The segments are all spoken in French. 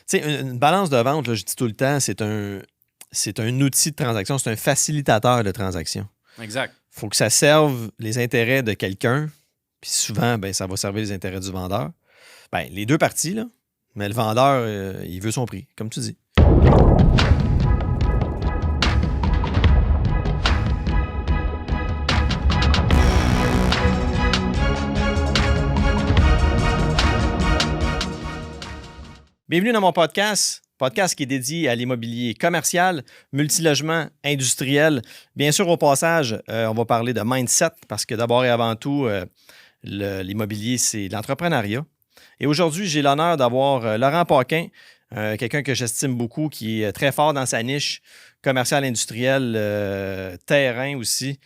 sais, une balance de vente, là, je dis tout le temps, c'est un outil de transaction, c'est un facilitateur de transaction. Exact. Il faut que ça serve les intérêts de quelqu'un, puis souvent, ben, ça va servir les intérêts du vendeur. Ben, les deux parties, là, mais le vendeur, il veut son prix, comme tu dis. Bienvenue dans mon podcast qui est dédié à l'immobilier commercial, multilogement, industriel. Bien sûr, au passage, on va parler de mindset parce que d'abord et avant tout, l'immobilier, c'est l'entrepreneuriat. Et aujourd'hui, j'ai l'honneur d'avoir Laurent Paquin, quelqu'un que j'estime beaucoup, qui est très fort dans sa niche commerciale, industrielle, terrain aussi.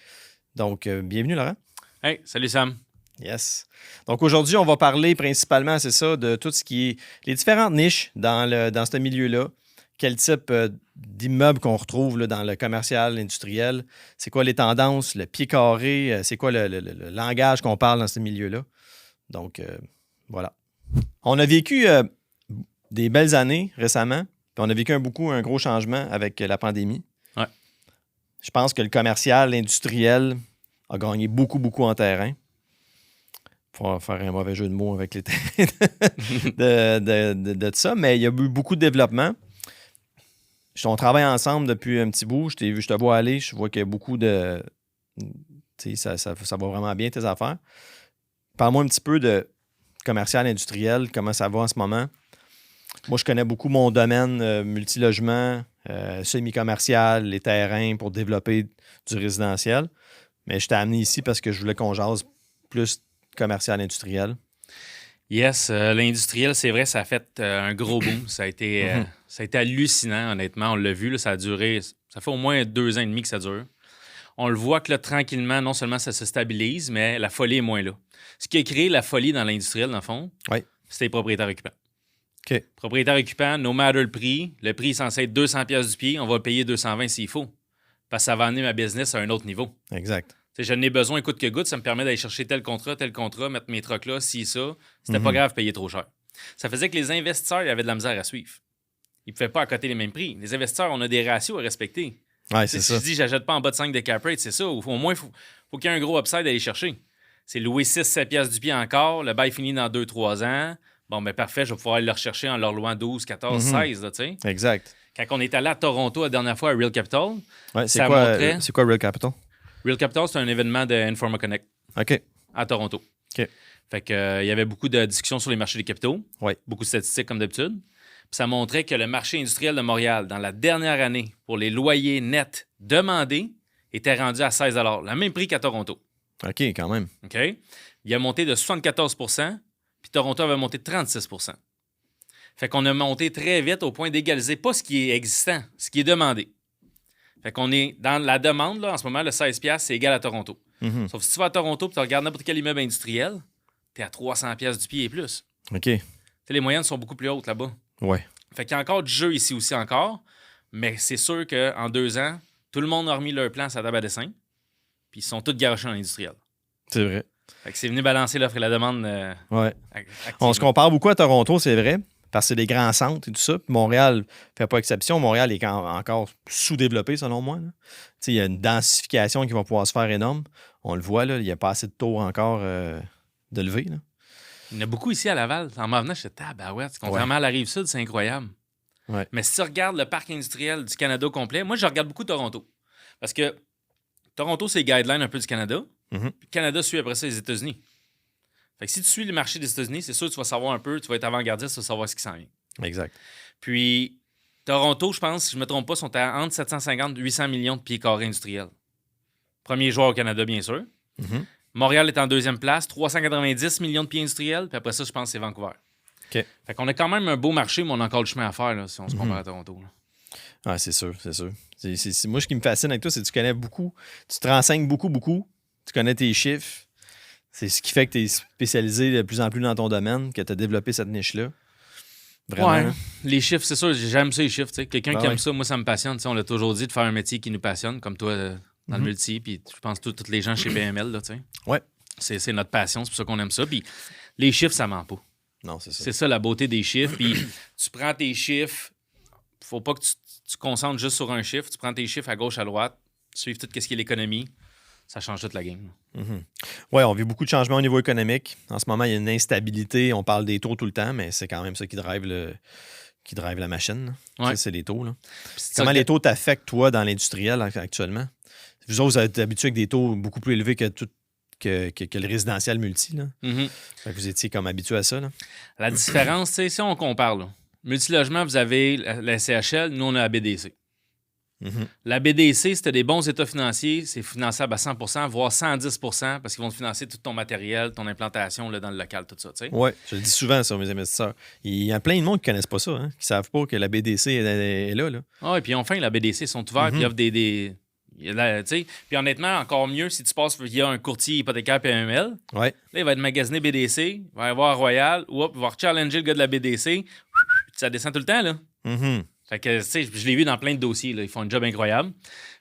Donc, bienvenue, Laurent. Hey, salut Sam. Yes. Donc aujourd'hui, on va parler principalement, c'est ça, de tout ce qui est les différentes niches dans ce milieu-là. Quel type d'immeubles qu'on retrouve là, dans le commercial, industriel. C'est quoi les tendances, le pied carré, c'est quoi le langage qu'on parle dans ce milieu-là. Donc, voilà. On a vécu des belles années récemment, puis on a vécu un gros changement avec la pandémie. Ouais. Je pense que le commercial, l'industriel a gagné beaucoup, beaucoup en terrain. Il faut faire un mauvais jeu de mots avec les terrains de ça, mais il y a eu beaucoup de développement. On travaille ensemble depuis un petit bout. Je te vois aller, je vois qu'il y a beaucoup de... Ça va vraiment bien, tes affaires. Parle-moi un petit peu de commercial, industriel, comment ça va en ce moment. Moi, je connais beaucoup mon domaine multilogement, semi-commercial, les terrains pour développer du résidentiel. Mais je t'ai amené ici parce que je voulais qu'on jase plus commercial, industriel. Yes, l'industriel, c'est vrai, ça a fait un gros boom. Ça a été hallucinant, honnêtement. On l'a vu, là, ça a duré... Ça fait au moins 2 ans et demi que ça dure. On le voit que là, tranquillement, non seulement ça se stabilise, mais la folie est moins là. Ce qui a créé la folie dans l'industriel, dans le fond, c'est les propriétaires occupants. OK. Propriétaires occupants, no matter le prix est censé être 200$ du pied, on va le payer 220$ s'il faut. Parce que ça va amener ma business à un autre niveau. Exact. T'sais, je n'ai besoin coûte que goutte, ça me permet d'aller chercher tel contrat, mettre mes trucks là, ci, ça. C'était pas grave de payer trop cher. Ça faisait que les investisseurs ils avaient de la misère à suivre. Ils ne pouvaient pas accoter les mêmes prix. Les investisseurs, on a des ratios à respecter. Ouais, c'est ça. Si je dis j'achète pas en bas de 5 de cap rate, c'est ça. Au moins, il faut qu'il y ait un gros upside à aller chercher. C'est louer 6-7$ du pied encore, le bail finit dans 2-3 ans. Bon, ben parfait, je vais pouvoir aller le rechercher en leur louant 12, 14, 16. Là, t'sais. Exact. Quand on est allé à Toronto la dernière fois à Real Capital, c'est quoi Real Capital? Real Capital, c'est un événement de Informa Connect à Toronto. OK. Fait que, il y avait beaucoup de discussions sur les marchés des capitaux, beaucoup de statistiques comme d'habitude. Puis ça montrait que le marché industriel de Montréal, dans la dernière année, pour les loyers nets demandés, était rendu à 16 $, le même prix qu'à Toronto. OK, quand même. OK? Il a monté de 74 %, puis Toronto avait monté de 36 %. Fait qu'on a monté très vite au point d'égaliser pas ce qui est existant, ce qui est demandé. Fait qu'on est dans la demande, là, en ce moment, le 16$, c'est égal à Toronto. Mm-hmm. Sauf que si tu vas à Toronto et tu regardes n'importe quel immeuble industriel, t'es à 300$ du pied et plus. OK. T'sais, les moyennes sont beaucoup plus hautes là-bas. Ouais. Fait qu'il y a encore du jeu ici aussi encore, mais c'est sûr qu'en 2 ans, tout le monde a remis leur plan sur la table à dessin, puis ils sont tous garochés dans l'industriel. C'est vrai. Fait que c'est venu balancer l'offre et la demande. On se compare beaucoup à Toronto, c'est vrai, parce que c'est des grands centres et tout ça. Puis Montréal ne fait pas exception. Montréal est encore sous-développé, selon moi. Il y a une densification qui va pouvoir se faire énorme. On le voit, là, il n'y a pas assez de tours encore de lever. Là. Il y en a beaucoup ici à Laval. En m'en venant, je suis tabarouette. Contrairement à la Rive-Sud, c'est incroyable. Ouais. Mais si tu regardes le parc industriel du Canada complet, moi, je regarde beaucoup Toronto. Parce que Toronto, c'est les guidelines un peu du Canada. Mm-hmm. Puis le Canada suit après ça les États-Unis. Fait que si tu suis le marché des États-Unis, c'est sûr que tu vas savoir un peu, tu vas être avant-gardiste, tu vas savoir ce qui s'en vient. Exact. Puis Toronto, je pense, si je ne me trompe pas, sont à entre 750 et 800 millions de pieds carrés industriels. Premier joueur au Canada, bien sûr. Mm-hmm. Montréal est en 2e place, 390 millions de pieds industriels. Puis après ça, je pense que c'est Vancouver. OK. Fait qu'on a quand même un beau marché, mais on a encore le chemin à faire là, si on se compare à Toronto. Là. Ah, c'est sûr, c'est sûr. Moi, ce qui me fascine avec toi, c'est que tu connais beaucoup, tu te renseignes beaucoup, tu connais tes chiffres. C'est ce qui fait que tu es spécialisé de plus en plus dans ton domaine, que tu as développé cette niche-là. Vraiment. Ouais, les chiffres, c'est sûr, j'aime ça, les chiffres. T'sais. Quelqu'un qui aime ça, moi, ça me passionne. T'sais, on l'a toujours dit de faire un métier qui nous passionne, comme toi dans le multi, puis je pense tous les gens chez PML. Là, ouais. C'est notre passion, c'est pour ça qu'on aime ça. Puis les chiffres, ça ment pas. Non, c'est ça. C'est ça la beauté des chiffres. Puis tu prends tes chiffres, faut pas que tu concentres juste sur un chiffre. Tu prends tes chiffres à gauche, à droite, suivre tout ce qui est l'économie. Ça change toute la game. Oui, on vit beaucoup de changements au niveau économique. En ce moment, il y a une instabilité. On parle des taux tout le temps, mais c'est quand même ça qui drive la machine. Ouais. C'est les taux. Là. C'est Comment ça les taux t'affectent, toi, dans l'industriel actuellement? Vous autres, vous êtes habitués avec des taux beaucoup plus élevés que le résidentiel multi. Là. Fait que vous étiez comme habitué à ça. Là. La différence, c'est si on compare, là, multilogement, vous avez la CHL, nous, on a la BDC. La BDC, si tu as des bons états financiers, c'est finançable à 100 voire 110 parce qu'ils vont te financer tout ton matériel, ton implantation là, dans le local, tout ça. Oui, je le dis souvent ça, mes investisseurs. Il y a plein de monde qui ne connaissent pas ça, hein, qui ne savent pas que la BDC est là. Ah, et puis enfin, la BDC sont ouverts, puis ils offrent des puis honnêtement, encore mieux si tu passes via un courtier hypothécaire PML. Ouais. Là, il va être magasiné BDC, il va y avoir Royal, ou il va challenger le gars de la BDC. Ça descend tout le temps, là. Fait que, tu sais, je l'ai vu dans plein de dossiers, là. Ils font un job incroyable.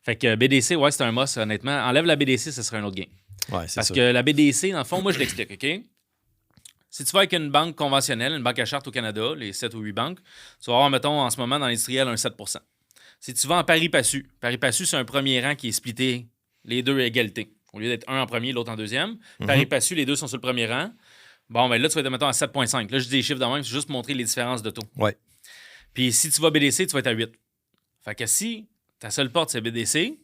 Fait que BDC, ouais, c'est un must, honnêtement. Enlève la BDC, ce serait un autre game. Ouais, c'est Parce ça. que la BDC, dans le fond, moi, je l'explique, OK? Si tu vas avec une banque conventionnelle, une banque à charte au Canada, les 7 ou 8 banques, tu vas avoir, mettons, en ce moment, dans l'industriel, un 7 Si tu vas en pari-passu, c'est un premier rang qui est splitté, les deux à égalité. Au lieu d'être un en premier, l'autre en deuxième. Pari-passu, les deux sont sur le premier rang. Bon, ben là, tu vas être, mettons, à 7,5. Là, je dis des chiffres de même, c'est juste pour montrer les différences de taux. Ouais. Puis si tu vas BDC, tu vas être à 8. Fait que si ta seule porte, c'est BDC,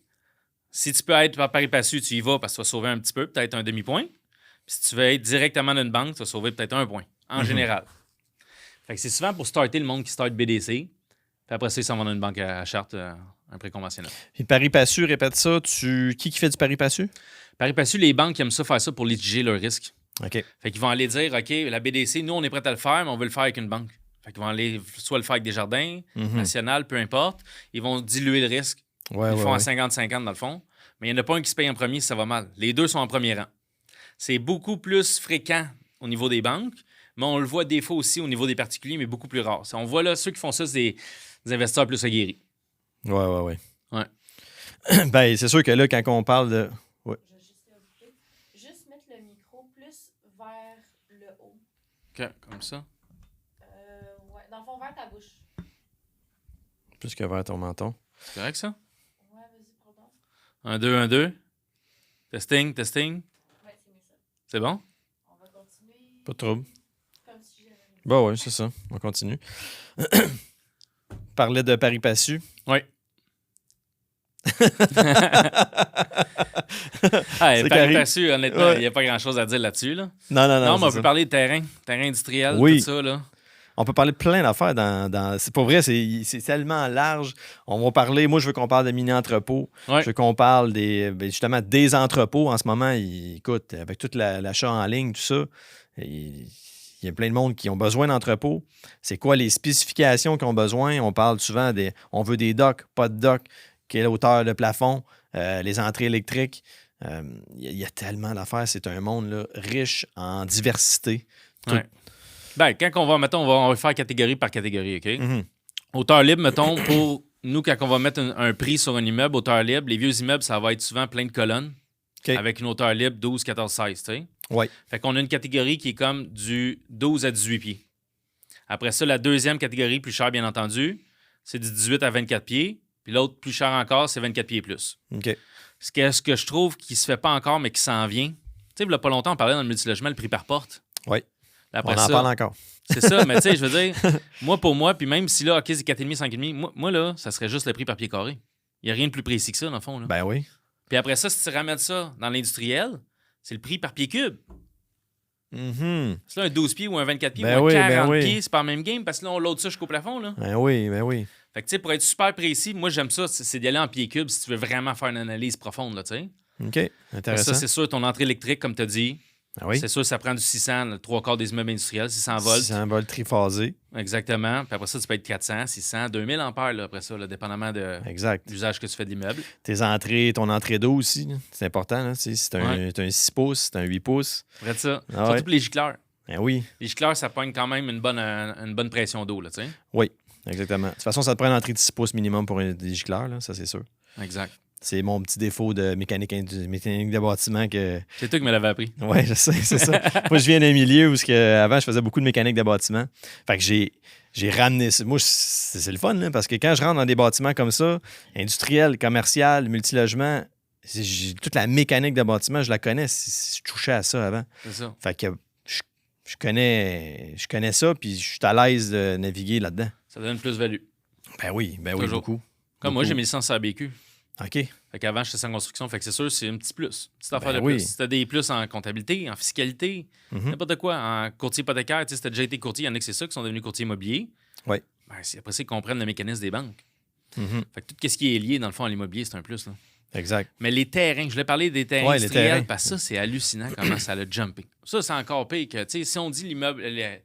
si tu peux être par pari-passu, tu y vas parce que tu vas sauver un petit peu, peut-être un demi-point. Puis si tu veux être directement dans une banque, tu vas sauver peut-être un point, en général. Fait que c'est souvent pour starter le monde qui start BDC. Puis après ça, ils s'en vont dans une banque à charte, un prêt conventionnel. Puis pari-passu, répète ça. Qui fait du pari-passu? Pari-passu, les banques aiment ça faire ça pour litiger leurs risques. OK. Fait qu'ils vont aller dire, OK, la BDC, nous, on est prêt à le faire, mais on veut le faire avec une banque. Fait qu'ils vont aller soit le faire avec Desjardins, National, peu importe. Ils vont diluer le risque. Ils le font à 50-50 dans le fond. Mais il n'y en a pas un qui se paye en premier si ça va mal. Les deux sont en premier rang. C'est beaucoup plus fréquent au niveau des banques, mais on le voit des fois aussi au niveau des particuliers, mais beaucoup plus rare. On voit là, ceux qui font ça, c'est des investisseurs plus aguerris. Ouais. Ben, c'est sûr que là, quand on parle de... Ouais. Juste mettre le micro plus vers le haut. OK, comme ça. Ouais, dans le fond, vers ta bouche. Plus que vers ton menton. C'est correct, ça? Ouais, vas-y, pardon. 1, 2, 1, 2. Testing. Ouais, c'est mieux ça. C'est bon? On va continuer. Pas de trouble. Comme si j'avais... Ben ouais, c'est ça. On continue. Parlait de pari-passu. Oui. Pari-passu, honnêtement, il n'y a pas grand-chose à dire là-dessus. Là. Non, mais on peut parler de terrain industriel, tout ça. Là. On peut parler de plein d'affaires. C'est pas vrai, c'est tellement large. On va parler, moi, je veux qu'on parle de mini-entrepôts. Ouais. Je veux qu'on parle justement des entrepôts. En ce moment, écoute, avec tout l'achat en ligne, tout ça, il y a plein de monde qui ont besoin d'entrepôts. C'est quoi les spécifications qu'ils ont besoin? On parle souvent on veut des docks, pas de docks, quelle hauteur de plafond, les entrées électriques. Il y a tellement d'affaires. C'est un monde là, riche en diversité. Ouais. Ben, quand on va, mettons, on va faire catégorie par catégorie, OK? Hauteur libre, mettons, pour nous, quand on va mettre un prix sur un immeuble, hauteur libre, les vieux immeubles, ça va être souvent plein de colonnes avec une hauteur libre 12, 14, 16, tu sais? Oui. Fait qu'on a une catégorie qui est comme du 12 à 18 pieds. Après ça, la deuxième catégorie, plus chère, bien entendu, c'est du 18 à 24 pieds. Puis l'autre, plus cher encore, c'est 24 pieds plus. OK. Ce que je trouve qui se fait pas encore, mais qui s'en vient. Tu sais, il y a pas longtemps, on parlait dans le multilogement, le prix par porte. Oui. Après on en parle encore. C'est ça, mais tu sais, je veux dire, pour moi, puis même si là, OK, c'est 4,5, 5,5, moi, là, ça serait juste le prix par pied carré. Il n'y a rien de plus précis que ça, dans le fond. Là. Ben oui. Puis après ça, si tu ramènes ça dans l'industriel, c'est le prix par pied cube. C'est là un 12 pieds ou un 24 pieds ou un 40 pieds, c'est pas le même game parce que là, on load ça jusqu'au plafond. Là. Ben oui. Fait que tu sais, pour être super précis, moi, j'aime ça, c'est d'y aller en pied cube si tu veux vraiment faire une analyse profonde, là, tu sais. OK, intéressant. Ça, c'est sûr, ton entrée électrique, comme tu as dit, oui. c'est sûr, ça prend du 600, le 3/4 des immeubles industriels, 600 volts. 600 volts triphasés. Exactement. Puis après ça, tu peux être 400, 600, 2000 ampères, là, après ça, là, dépendamment de l'usage que tu fais de l'immeuble. Tes entrées, ton entrée d'eau aussi, là, c'est important. Là, si tu as un 6 pouces, si tu as un 8 pouces. Après ça. Surtout pour les gicleurs. Ben oui. Les gicleurs, ça pogne quand même une bonne pression d'eau, là, tu sais. Oui, exactement. De toute façon, ça te prend une entrée de 6 pouces minimum pour des gicleurs, là, ça, c'est sûr. Exact. C'est mon petit défaut de mécanique de bâtiment que... C'est toi qui me l'avais appris. Oui, je sais, c'est ça. Moi, je viens d'un milieu où avant, je faisais beaucoup de mécanique de bâtiment. Fait que j'ai ramené ça. Moi, c'est le fun, là, parce que quand je rentre dans des bâtiments comme ça, industriels, commercial, multilogement, toute la mécanique de bâtiment, je la connais. Je touchais à ça avant. C'est ça. Fait que je connais ça, puis je suis à l'aise de naviguer là-dedans. Ça donne une plus-value. Ben oui, Toujours. beaucoup. Comme moi, j'ai mes licences à BQ. OK. Fait qu'avant, j'étais sans construction. Fait que c'est sûr, c'est un petit plus. Petite affaire Ben de oui. plus. Si t'as des plus en comptabilité, en fiscalité, n'importe quoi, en courtier hypothécaire, tu sais, si t'as déjà été courtier, il y en a que c'est ça, qui sont devenus courtiers immobiliers. Oui. Ben, après ça, ils comprennent le mécanisme des banques. Mhm. Fait que tout ce qui est lié, dans le fond, à l'immobilier, c'est un plus. Là. Exact. Mais les terrains, je voulais parler des terrains Ouais, les industriels, terrains. parce que ça, c'est hallucinant comment ça a jumpé. Ça, c'est encore pire que, tu sais, si on dit l'immobilier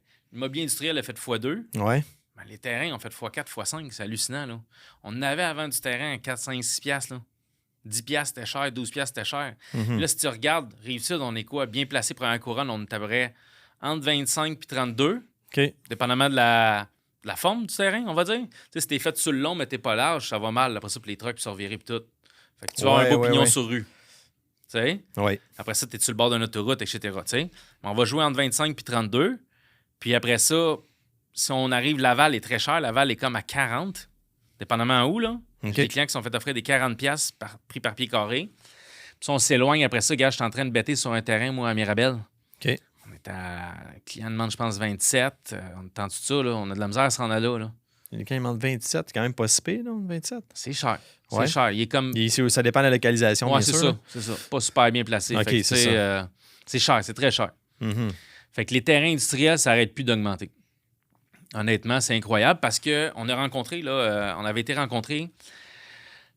industriel a fait x2, Ouais. ben, les terrains ont fait x4, x5, c'est hallucinant, là. On avait avant du terrain à 4, 5, 6 piastres, là. 10 piastres, c'était cher. 12 piastres, c'était cher. Mhm. Puis là, si tu regardes, Rive-Sud, on est quoi? Bien placé pour un couronne, on est à peu près entre 25 et 32, OK. dépendamment de la forme du terrain, on va dire. Tu sais, si t'es fait sur le long, mais t'es pas large, ça va mal. Après ça, puis les trucks se revirer puis tout. Fait que tu vas avoir un beau pignon sur rue. Tu sais? Oui. Après ça, t'es sur le bord d'une autoroute, etc. Tu sais? Mais on va jouer entre 25 et 32. Puis après ça, si on arrive, Laval est très cher. Laval est comme à 40, dépendamment où, là. OK. Des clients qui sont fait offrir des 40$ prix par pied carré. Puis si on s'éloigne après ça, gars, je suis en train de bêter sur un terrain, moi, à Mirabel. OK. On est à... Le client demande, je pense, 27. On est en dessous de ça, là. On a de la misère à se rendre là. Quand il demande 27, c'est quand même pas si pire, non, 27? C'est cher. C'est Ouais. cher. Il est comme... Ça dépend de la localisation, Ouais, bien c'est sûr. ça. là. C'est ça. Pas super bien placé. OK, Fait que, c'est tu sais, ça. c'est cher. C'est très cher. Mhm. Fait que les terrains industriels, ça n'arrête plus d'augmenter. Honnêtement, c'est incroyable parce qu'on a rencontré, là, on avait été rencontré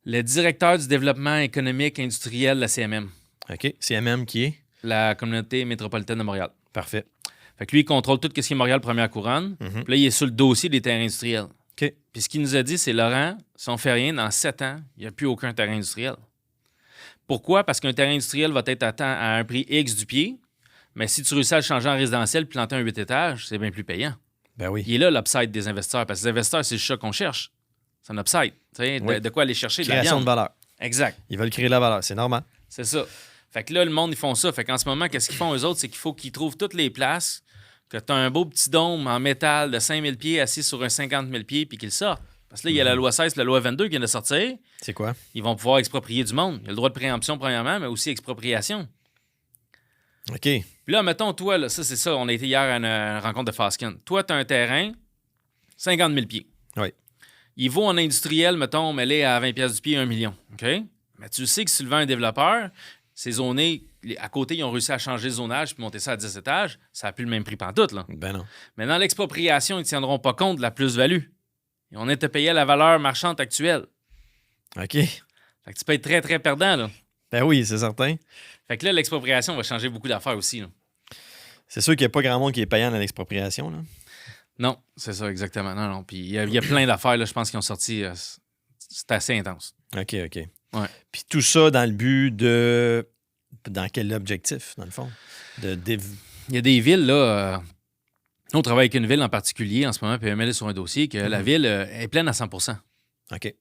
le directeur du développement économique industriel de la CMM, OK. CMM qui est? la communauté métropolitaine de Montréal. Parfait. Fait que lui, il contrôle tout ce qui est Montréal Première Couronne. Mhm. Puis là, il est sur le dossier des terrains industriels. OK. Puis ce qu'il nous a dit, c'est Laurent, si on fait rien, dans 7 ans, il n'y a plus aucun terrain industriel. Pourquoi? Parce qu'un terrain industriel va être à un prix X du pied, mais si tu réussis à le changer en résidentiel, planter un 8 étages, c'est bien plus payant. Ben oui. Il est là l'upside des investisseurs, parce que les investisseurs, c'est juste ça qu'on cherche. C'est un upside. Tu sais, Oui. de quoi aller chercher de la Création de viande. valeur. Exact. Ils veulent créer de la valeur, c'est normal. C'est ça. Fait que là, le monde, ils font ça. Fait qu'en ce moment, qu'est-ce qu'ils font, eux autres? C'est qu'il faut qu'ils trouvent toutes les places, que tu as un beau petit dôme en métal de 5000 pieds assis sur un 50 000 pieds, puis qu'ils le sortent. Parce que là, il y a la loi 16 et la loi 22 qui viennent de sortir. C'est quoi? Ils vont pouvoir exproprier du monde. Il y a le droit de préemption, premièrement, mais aussi expropriation. OK. Puis là, mettons, toi, là, ça, c'est ça. On a été hier à une rencontre de Fasken. Toi, tu as un terrain, 50 000 pieds. Oui. Il vaut en industriel, mettons, mêlé à 20 pièces du pied, 1 million. OK? Mais tu sais que si tu le vends à un développeur, c'est zoné. À côté, ils ont réussi à changer le zonage puis monter ça à 10 étages. Ça n'a plus le même prix pantoute, là. Ben non. Mais dans l'expropriation, ils ne tiendront pas compte de la plus-value. Et on est à payer à la valeur marchande actuelle. OK. Fait que tu peux être très, très perdant, là. Ben oui, c'est certain. Fait que là, l'expropriation va changer beaucoup d'affaires aussi, là. C'est sûr qu'il n'y a pas grand monde qui est payant dans l'expropriation, là. Non, c'est ça, exactement. Non, non. Puis il y a plein d'affaires, là, je pense, qui ont sorti. C'est assez intense. OK, OK. Ouais. Puis tout ça dans le but de... Dans quel objectif, dans le fond? Il y a des villes, là... Nous, on travaille avec une ville en particulier en ce moment, puis elle est sur un dossier que la ville est pleine à 100 %. OK.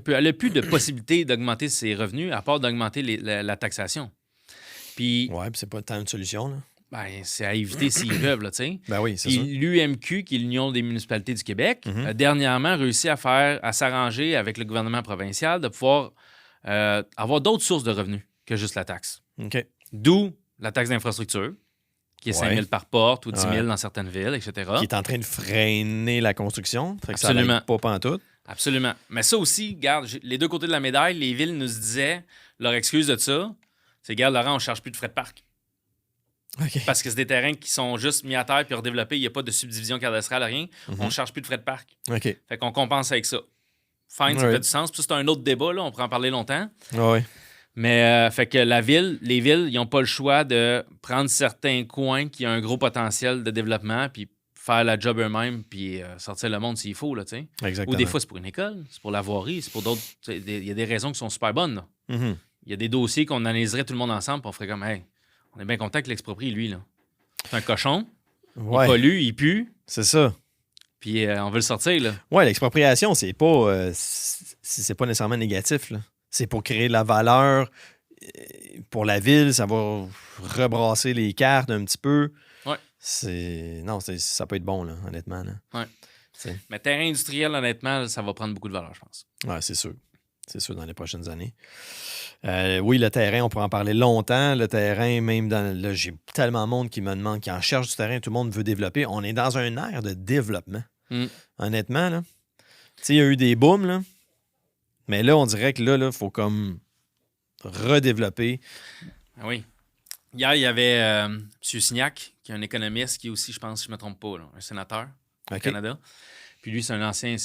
Elle n'a plus de possibilité d'augmenter ses revenus, à part d'augmenter la taxation. Puis, Ouais, puis c'est pas tant une solution, là. ben, c'est à éviter s'ils peuvent, là, tu sais. Ben oui, c'est Puis ça. l'UMQ, qui est l'Union des municipalités du Québec, a dernièrement réussi à s'arranger avec le gouvernement provincial de pouvoir avoir d'autres sources de revenus que juste la taxe. OK. D'où la taxe d'infrastructure, qui est 5 000 par porte ou 10 000 Ouais. dans certaines villes, etc. Qui est en train de freiner la construction. Fait que Absolument. ça l'aide pas pantoute. Absolument. Mais ça aussi, regarde, les deux côtés de la médaille, les villes nous disaient, leur excuse de ça, c'est, regarde, Laurent, on ne charge plus de frais de parc. OK. Parce que c'est des terrains qui sont juste mis à terre puis redéveloppés, il n'y a pas de subdivision cadastrale, rien. On ne charge plus de frais de parc. OK. Fait qu'on compense avec ça. Fine, ça Ouais. fait du sens. Puis ça, c'est un autre débat, là, on pourrait en parler longtemps. Ouais. Mais fait que les villes, ils n'ont pas le choix de prendre certains coins qui ont un gros potentiel de développement puis faire la job eux-mêmes puis sortir le monde s'il faut, là, tu sais. Exactement. Ou des fois, c'est pour une école, c'est pour la voirie, c'est pour d'autres... Il y a des raisons qui sont super bonnes, là. Mhm. Il y a des dossiers qu'on analyserait tout le monde ensemble puis on ferait comme, hey, on est bien content que l'exproprie, lui, là. C'est un cochon, Ouais. il pollue, il pue, C'est ça. puis on veut le sortir, là. Ouais, l'expropriation, c'est pas nécessairement négatif, là. C'est pour créer de la valeur pour la ville. Ça va rebrasser les cartes un petit peu. Ouais. Non, ça peut être bon, là, honnêtement. Là. Ouais. C'est... Mais terrain industriel, honnêtement, ça va prendre beaucoup de valeur, je pense. Ouais, c'est sûr. C'est sûr, dans les prochaines années. Oui, le terrain, on pourrait en parler longtemps. Le terrain, même là, j'ai tellement de monde qui me demande, qui en cherche du terrain, tout le monde veut développer. On est dans un ère de développement. Honnêtement, là. Tu sais, il y a eu des booms, là. Mais là, on dirait que là, il faut comme redévelopper. Ah oui. Hier, il y avait M. Signac, qui est un économiste, qui est aussi, je pense, si je ne me trompe pas, là, un sénateur au Canada. Puis lui, c'est un ancien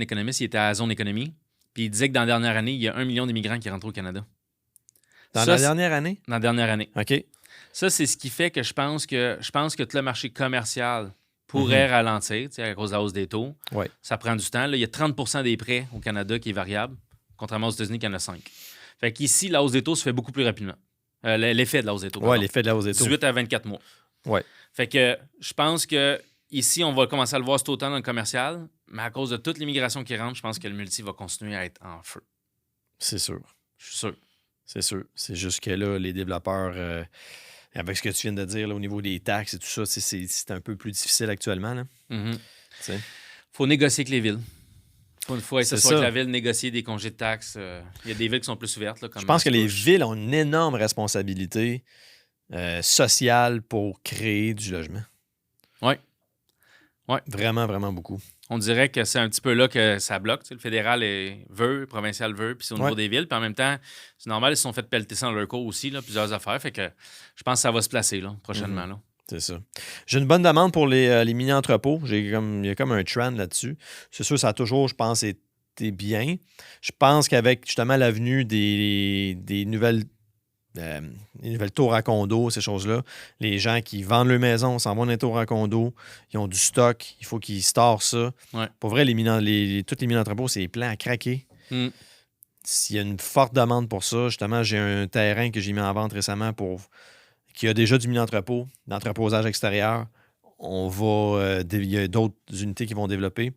économiste. Il était à Zone Économie. Puis il disait que dans la dernière année, il y a 1 million d'immigrants qui rentrent au Canada. Dans la dernière année? Dans la dernière année. OK. Ça, c'est ce qui fait que je pense que tout le marché commercial pourrait ralentir, à cause de la hausse des taux. Ouais. Ça prend du temps. Là, il y a 30% des prêts au Canada qui est variable, contrairement aux États-Unis qui en a 5. Fait qu'ici, la hausse des taux se fait beaucoup plus rapidement. L'effet de la hausse des taux. Oui, l'effet de la hausse des taux. 18 à 24 mois. Ouais. Fait que je pense que ici, on va commencer à le voir cet automne dans le commercial, mais à cause de toute l'immigration qui rentre, je pense que le multi va continuer à être en feu. C'est sûr. Je suis sûr. C'est sûr. C'est juste que là, les développeurs, avec ce que tu viens de dire là, au niveau des taxes et tout ça, c'est un peu plus difficile actuellement. Là. Faut négocier avec les villes. Faut être avec la ville, négocier des congés de taxes. Il y a des villes qui sont plus ouvertes. Là, comme je pense que les villes ont une énorme responsabilité sociale pour créer du logement. Oui. Ouais. Vraiment, vraiment beaucoup. On dirait que c'est un petit peu là que ça bloque. Le fédéral veut, le provincial veut, puis c'est au niveau des villes. Puis en même temps, c'est normal, ils se sont fait pelleter ça dans leur cours aussi, là, plusieurs affaires. Fait que je pense que ça va se placer là, prochainement. Là. C'est ça. J'ai une bonne demande pour les mini-entrepôts. Il y a comme un trend là-dessus. C'est sûr, ça a toujours, je pense, été bien. Je pense qu'avec justement l'avenue des nouvelles tours à condo, ces choses-là, les gens qui vendent leur maison s'en vont dans les tours à condo, ils ont du stock, il faut qu'ils storent ça. Ouais. Pour vrai, toutes les mini-entrepôts, c'est plein à craquer. S'il y a une forte demande pour ça, justement, j'ai un terrain que j'ai mis en vente récemment qui a déjà du mini-entrepôt, d'entreposage extérieur. Il y a d'autres unités qui vont développer.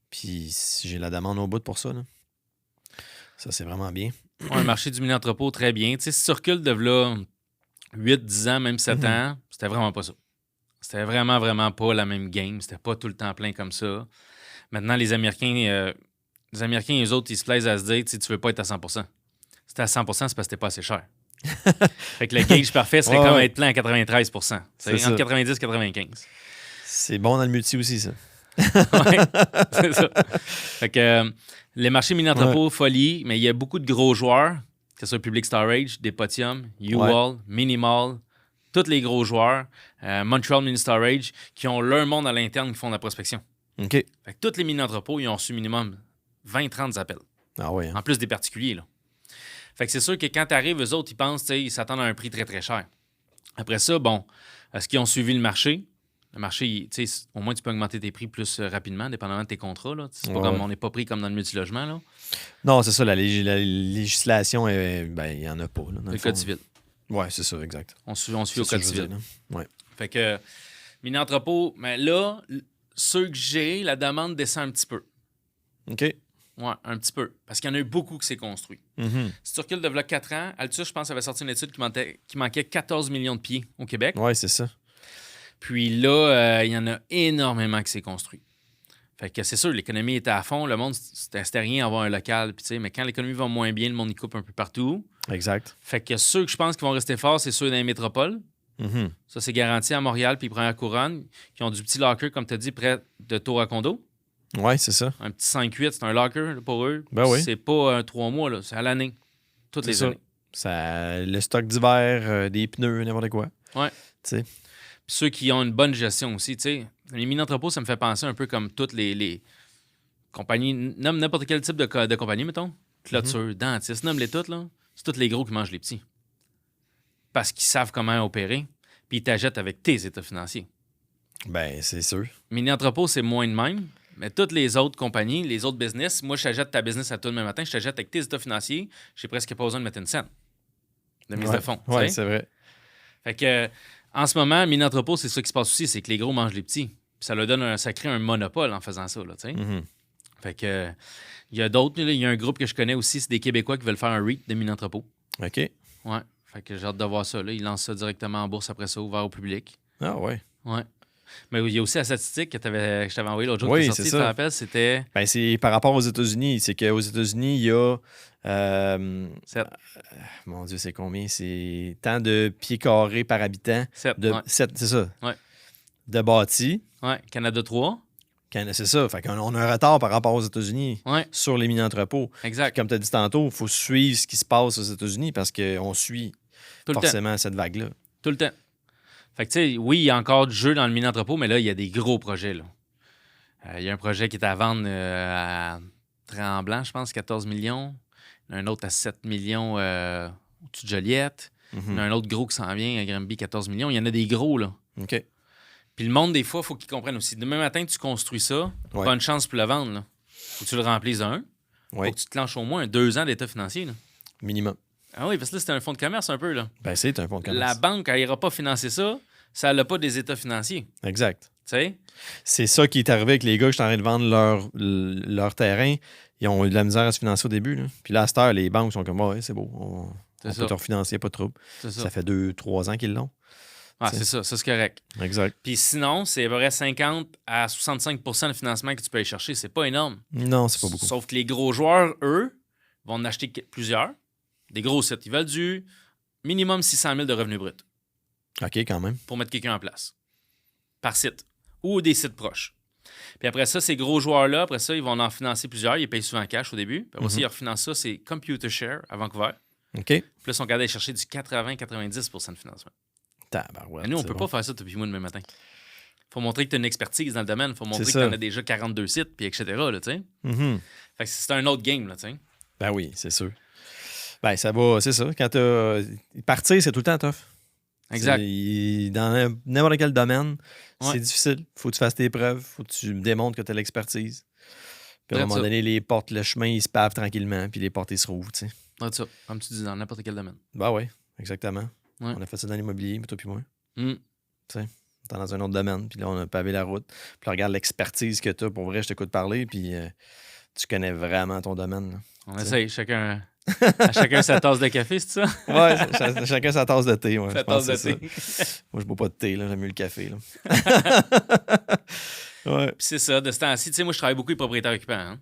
Puis j'ai la demande au bout pour ça. Là. Ça, c'est vraiment bien. Ouais, le marché du mini-entrepôt, très bien. Tu sais, si tu recules de là 8, 10 ans, même 7 ans, c'était vraiment pas ça. C'était vraiment, vraiment pas la même game. C'était pas tout le temps plein comme ça. Maintenant, les Américains, eux autres, ils se plaisent à se dire, tu veux pas être à 100%. Si t'es à 100%, c'est parce que t'es pas assez cher. Fait que le gauge parfait serait comme être plein à 93%. C'est entre 90 et 95. C'est bon dans le multi aussi, ça. Oui, c'est ça. Fait que les marchés mini-entrepôts, folie, mais il y a beaucoup de gros joueurs, que ce soit Public Storage, Depotium, U-Wall, Minimal, tous les gros joueurs, Montreal Mini Storage, qui ont leur monde à l'interne qui font de la prospection. OK. Fait que tous les mini-entrepôts, ils ont reçu minimum 20-30 appels. Ah oui. Hein? En plus des particuliers, là. Fait que c'est sûr que quand tu arrives, eux autres, ils pensent, ils s'attendent à un prix très, très cher. Après ça, bon, est-ce qu'ils ont suivi le marché? Le marché, au moins, tu peux augmenter tes prix plus rapidement, dépendamment de tes contrats. Là. C'est pas comme on n'est pas pris comme dans le multilogement. Là. Non, c'est ça. La législation, il n'y en a pas. Là, le code civil. Oui, c'est ça, exact. On suit au code civil. Ouais. Fait que, mini-entrepôt, mais là, ceux que j'ai, la demande descend un petit peu. OK. Oui, un petit peu. Parce qu'il y en a eu beaucoup qui s'est construit. Si tu recules de là 4 ans, Altus, je pense, avait sorti une étude qui manquait 14 millions de pieds au Québec. Oui, c'est ça. Puis là, il y en a énormément qui s'est construit. Fait que c'est sûr, l'économie était à fond. Le monde, c'était rien avoir un local. Puis, mais quand l'économie va moins bien, le monde y coupe un peu partout. Exact. Fait que ceux que je pense qui vont rester forts, c'est ceux dans les métropoles. Ça, c'est garanti à Montréal puis Première Couronne, qui ont du petit locker, comme tu as dit, près de tour à condo. Oui, c'est ça. Un petit 5-8, c'est un locker pour eux. Ben oui. C'est pas un 3 mois, là, c'est à l'année. Toutes les années. Le stock d'hiver, des pneus, n'importe quoi. Oui. Puis ceux qui ont une bonne gestion aussi, tu sais. Les mini-entrepôts, ça me fait penser un peu comme toutes les compagnies. Nomme n'importe quel type de compagnie, mettons. Clôture, dentiste, nomme-les toutes, là. C'est tous les gros qui mangent les petits. Parce qu'ils savent comment opérer, puis ils t'achètent avec tes états financiers. Ben, c'est sûr. Mini-entrepôt, c'est moins de même. Mais toutes les autres compagnies, les autres business, moi, je t'achète ta business à toi demain matin, je t'achète avec tes états financiers, j'ai presque pas besoin de mettre une scène de mise de fonds. Oui, c'est vrai. Fait que, en ce moment, mini-entrepôt, c'est ça qui se passe aussi, c'est que les gros mangent les petits. Puis ça crée un monopole en faisant ça, là, tu sais. Fait que il y a d'autres. Il y a un groupe que je connais aussi, c'est des Québécois qui veulent faire un REIT de mini-entrepôt. OK. Ouais. Fait que j'ai hâte de voir ça. Là. Ils lancent ça directement en bourse après ça, ouvert au public. Ah ouais. Ouais. Mais il y a aussi la statistique que je t'avais envoyée l'autre jour. Oui, qui est sortie, c'est tu te ça. rappelles? C'était Ben, c'est par rapport aux États-Unis. C'est qu'aux États-Unis, il y a. 7. Mon Dieu, c'est combien? C'est tant de pieds carrés par habitant. 7. De, Ouais. 7, c'est ça. Ouais. De bâtis. Ouais. Canada 3. C'est ça. Fait qu'on a un retard par rapport aux États-Unis Ouais. sur les mini-entrepôts. Exact. Comme tu as dit tantôt, il faut suivre ce qui se passe aux États-Unis parce qu'on suit Tout le temps. forcément cette vague-là. Tout le temps. Fait que, tu sais, oui, il y a encore du jeu dans le mini-entrepôt, mais là, il y a des gros projets, là. Il y a un projet qui est à vendre à Tremblant, je pense, 14 millions. Il y en a un autre à 7 millions au-dessus de Joliette. Il y en a un autre gros qui s'en vient à Granby, 14 millions. Il y en a des gros, là. OK. Puis le monde, des fois, il faut qu'ils comprennent aussi. Demain matin, tu construis ça, Ouais. pas une chance pour le vendre, là. Faut que tu le remplisses d'un. Oui. Faut que tu te clenches au moins 2 ans d'état financier, là. Minimum. Ah oui, parce que là, c'est un fonds de commerce un peu, là. Ben, c'est un fonds de commerce. La banque, elle n'ira pas financer ça, ça n'a pas des états financiers. Exact. Tu sais? C'est ça qui est arrivé avec les gars qui sont en train de vendre leur terrain. Ils ont eu de la misère à se financer au début. Là. Puis là, à cette heure, les banques sont comme, ouais, c'est beau, on C'est peut te refinancer, pas de trouble. C'est ça. Ça fait 2-3 ans qu'ils l'ont. Ah, c'est ça, ça c'est correct. Exact. Puis sinon, c'est vrai 50 à 65 de financement que tu peux aller chercher. C'est pas énorme. Non, c'est pas beaucoup. Sauf que les gros joueurs, eux, vont en acheter plusieurs. Des gros sites. Ils veulent du minimum 600 000 de revenus bruts OK, quand même. pour mettre quelqu'un en place. Par site. Ou des sites proches. Puis après ça, ces gros joueurs-là, après ça, ils vont en financer plusieurs. Ils payent souvent cash au début. Puis après aussi, ils refinancent ça, c'est Computer Share à Vancouver. OK. Puis là, ils sont capables d'aller chercher du 80-90 de financement. Tabarouette, Mais nous, on c'est peut bon. pas faire ça depuis moi demain matin. Faut montrer que tu as une expertise dans le domaine. Faut montrer que C'est tu ça. en as déjà 42 sites, puis etc. Là, tu sais. Mhm. Fait que c'est un autre game, là, tu sais. Ben oui, c'est sûr. Ben, ça va, c'est ça. Quand partir, c'est tout le temps tough. Exact. Dans n'importe quel domaine, Ouais. c'est difficile. Faut que tu fasses tes preuves. Faut que tu démontres que tu as l'expertise. Puis à un Regarde moment ça. donné, les portes, le chemin, ils se pavent tranquillement, puis les portes, ils se rouvrent, tu sais. Regarde ça. Comme tu dis, dans n'importe quel domaine. Ben oui, exactement. Ouais. On a fait ça dans l'immobilier, toi puis moi. Mm. T'es dans un autre domaine, puis là, on a pavé la route. Puis là, regarde l'expertise que tu as. Pour vrai, je t'écoute parler, puis tu connais vraiment ton domaine. Là. On essaye. À chacun sa tasse de café, c'est ça? Ouais, chacun sa tasse de thé. Ouais, Sa je pense tasse que de c'est thé. ça. Moi, je bois pas de thé, là, j'aime mieux le café. Là. ouais, Puis c'est ça. De ce temps-ci, tu sais, moi, je travaille beaucoup avec les propriétaires occupants. Hein?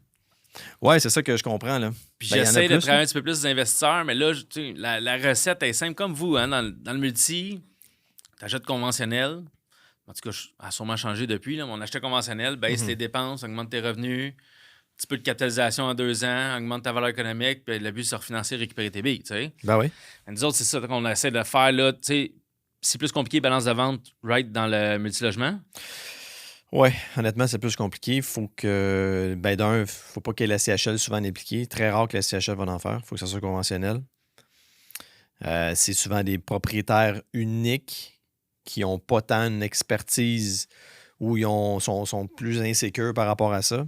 ouais c'est ça que je comprends. Là. Puis Ben, y en a j'essaie de plus, travailler là. un petit peu plus des investisseurs, mais là, tu sais, la recette est simple comme vous. Hein? Dans le multi, tu achètes conventionnel. En tout cas, ça a sûrement changé depuis. Là, mais on achetait conventionnel, baisse tes dépenses, augmente tes revenus, un petit peu de capitalisation en 2 ans, augmente ta valeur économique, puis le but, c'est de refinancer, récupérer tes billes. Tu sais. Ben oui. Mais nous autres, c'est ça qu'on essaie de faire. Là, tu sais, c'est plus compliqué, balance de vente, right, dans le multilogement. Ouais, honnêtement, c'est plus compliqué. Il faut que, ben d'un, faut pas que la CHL souvent impliquée. Très rare que la CHL va en faire. Il faut que ça soit conventionnel. C'est souvent des propriétaires uniques qui n'ont pas tant une expertise ou sont plus insécures par rapport à ça.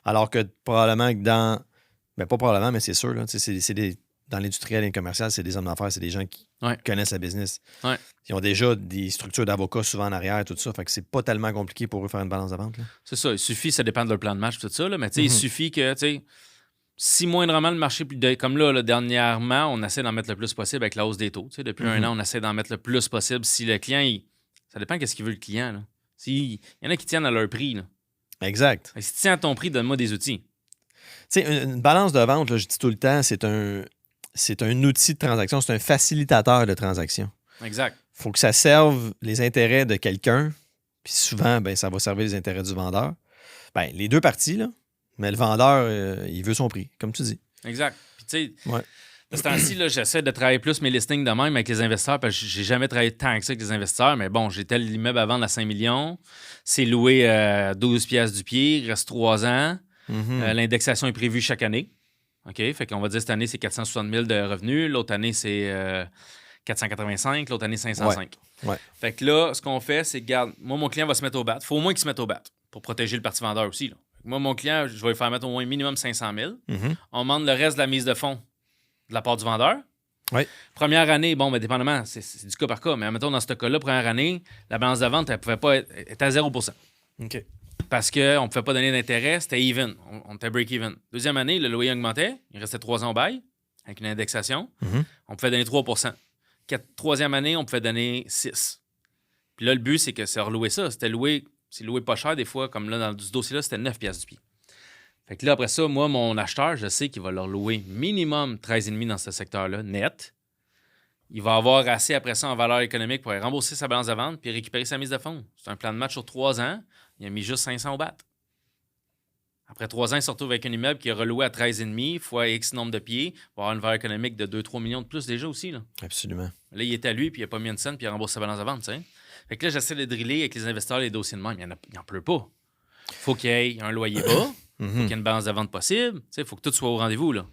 Alors que probablement que dans... Ben pas probablement, mais c'est sûr. Là, dans l'industriel et le commercial, c'est des hommes d'affaires, c'est des gens qui connaissent la business. Ouais. Ils ont déjà des structures d'avocats souvent en arrière, tout ça. Fait que c'est pas tellement compliqué pour eux faire une balance de vente. Là. C'est ça. Il suffit, ça dépend de leur plan de match, tout ça. Là, mais tu sais, il suffit que, tu sais, si moindrement le marché, comme là, dernièrement, on essaie d'en mettre le plus possible avec la hausse des taux. Tu sais, depuis un an, on essaie d'en mettre le plus possible. Si le client, ça dépend de ce qu'il veut le client. Là. Il y en a qui tiennent à leur prix. Là. Exact. Fait que si tu tiens à ton prix, donne-moi des outils. Tu sais, une balance de vente, là, je dis tout le temps, c'est un outil de transaction, c'est un facilitateur de transaction. Exact. Il faut que ça serve les intérêts de quelqu'un, puis souvent, ben, ça va servir les intérêts du vendeur. Ben, les deux parties, là, mais le vendeur, il veut son prix, comme tu dis. Exact. Puis tu sais, Ouais. de ce temps-ci, là, j'essaie de travailler plus mes listings de même avec les investisseurs, parce que j'ai jamais travaillé tant que ça avec les investisseurs, mais bon, j'ai tel immeuble à vendre à 5 millions, c'est loué 12 piastres du pied, il reste 3 ans. L'indexation est prévue chaque année. OK? Fait qu'on va dire cette année, c'est 460 000 de revenus. L'autre année, c'est 485. L'autre année, 505. Ouais. Fait que là, ce qu'on fait, c'est, regarde, moi, mon client va se mettre au bat. Il faut au moins qu'il se mette au bat pour protéger le parti vendeur aussi. Là. Moi, mon client, je vais lui faire mettre au moins minimum 500 000. On demande le reste de la mise de fonds de la part du vendeur. Ouais. Première année, bon, ben, dépendamment, c'est du cas par cas. Mais mettons, dans ce cas-là, première année, la balance de vente, elle pouvait pas être à 0 %. OK. parce qu'on ne pouvait pas donner d'intérêt, c'était even. On était break-even. Deuxième année, le loyer augmentait. Il restait 3 ans au bail, avec une indexation. On pouvait donner 3 Troisième année, on pouvait donner 6. Puis là, le but, c'est que c'est relouer ça. C'est loué pas cher des fois, comme là, dans ce dossier-là, c'était 9 piastres du pied. Fait que là, après ça, moi, mon acheteur, je sais qu'il va leur louer minimum 13,5 dans ce secteur-là, net. Il va avoir assez après ça en valeur économique pour aller rembourser sa balance de vente puis récupérer sa mise de fonds. C'est un plan de match sur 3 ans. Il a mis juste 500 au bat. Après 3 ans, il se retrouve avec un immeuble qui est reloué à 13,5 fois X nombre de pieds. Il va avoir une valeur économique de 2-3 millions de plus déjà aussi. Là, Absolument. il est à lui puis il n'a pas mis une scène puis il rembourse sa balance de vente. T'sais. Fait que là, j'essaie de driller avec les investisseurs les dossiers de même. Il n'en pleut pas. Il faut qu'il y ait un loyer bas. Il faut qu'il y ait une balance de vente possible. Il faut que tout soit au rendez-vous. Là.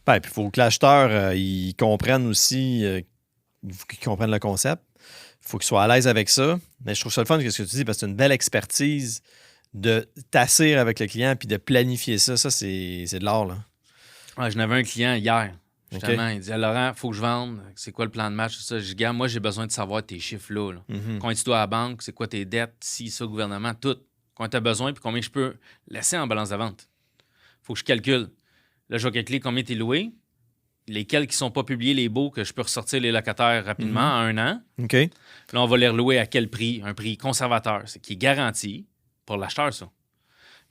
Ben, puis il faut que l'acheteur il comprenne aussi, il faut qu'il comprenne le concept. Il faut qu'il soit à l'aise avec ça. Mais je trouve ça le fun ce que tu dis parce que c'est une belle expertise de t'asseoir avec le client puis de planifier ça. Ça, c'est de l'art. Là. Ouais, j'en avais un client hier. Justement, il disait Laurent, il faut que je vende. C'est quoi le plan de match? Ça, je dis, moi, j'ai besoin de savoir tes chiffres-là. Là. Combien tu dois à la banque, c'est quoi tes dettes, si ça, gouvernement, tout. Combien tu as besoin puis combien je peux laisser en balance de vente. Il faut que je calcule. Là, je vais calculer combien tu es loué, lesquels qui ne sont pas publiés, les baux, que je peux ressortir les locataires rapidement en 1 an. OK. Là, on va les relouer à quel prix? Un prix conservateur, c'est qui est garanti pour l'acheteur, ça.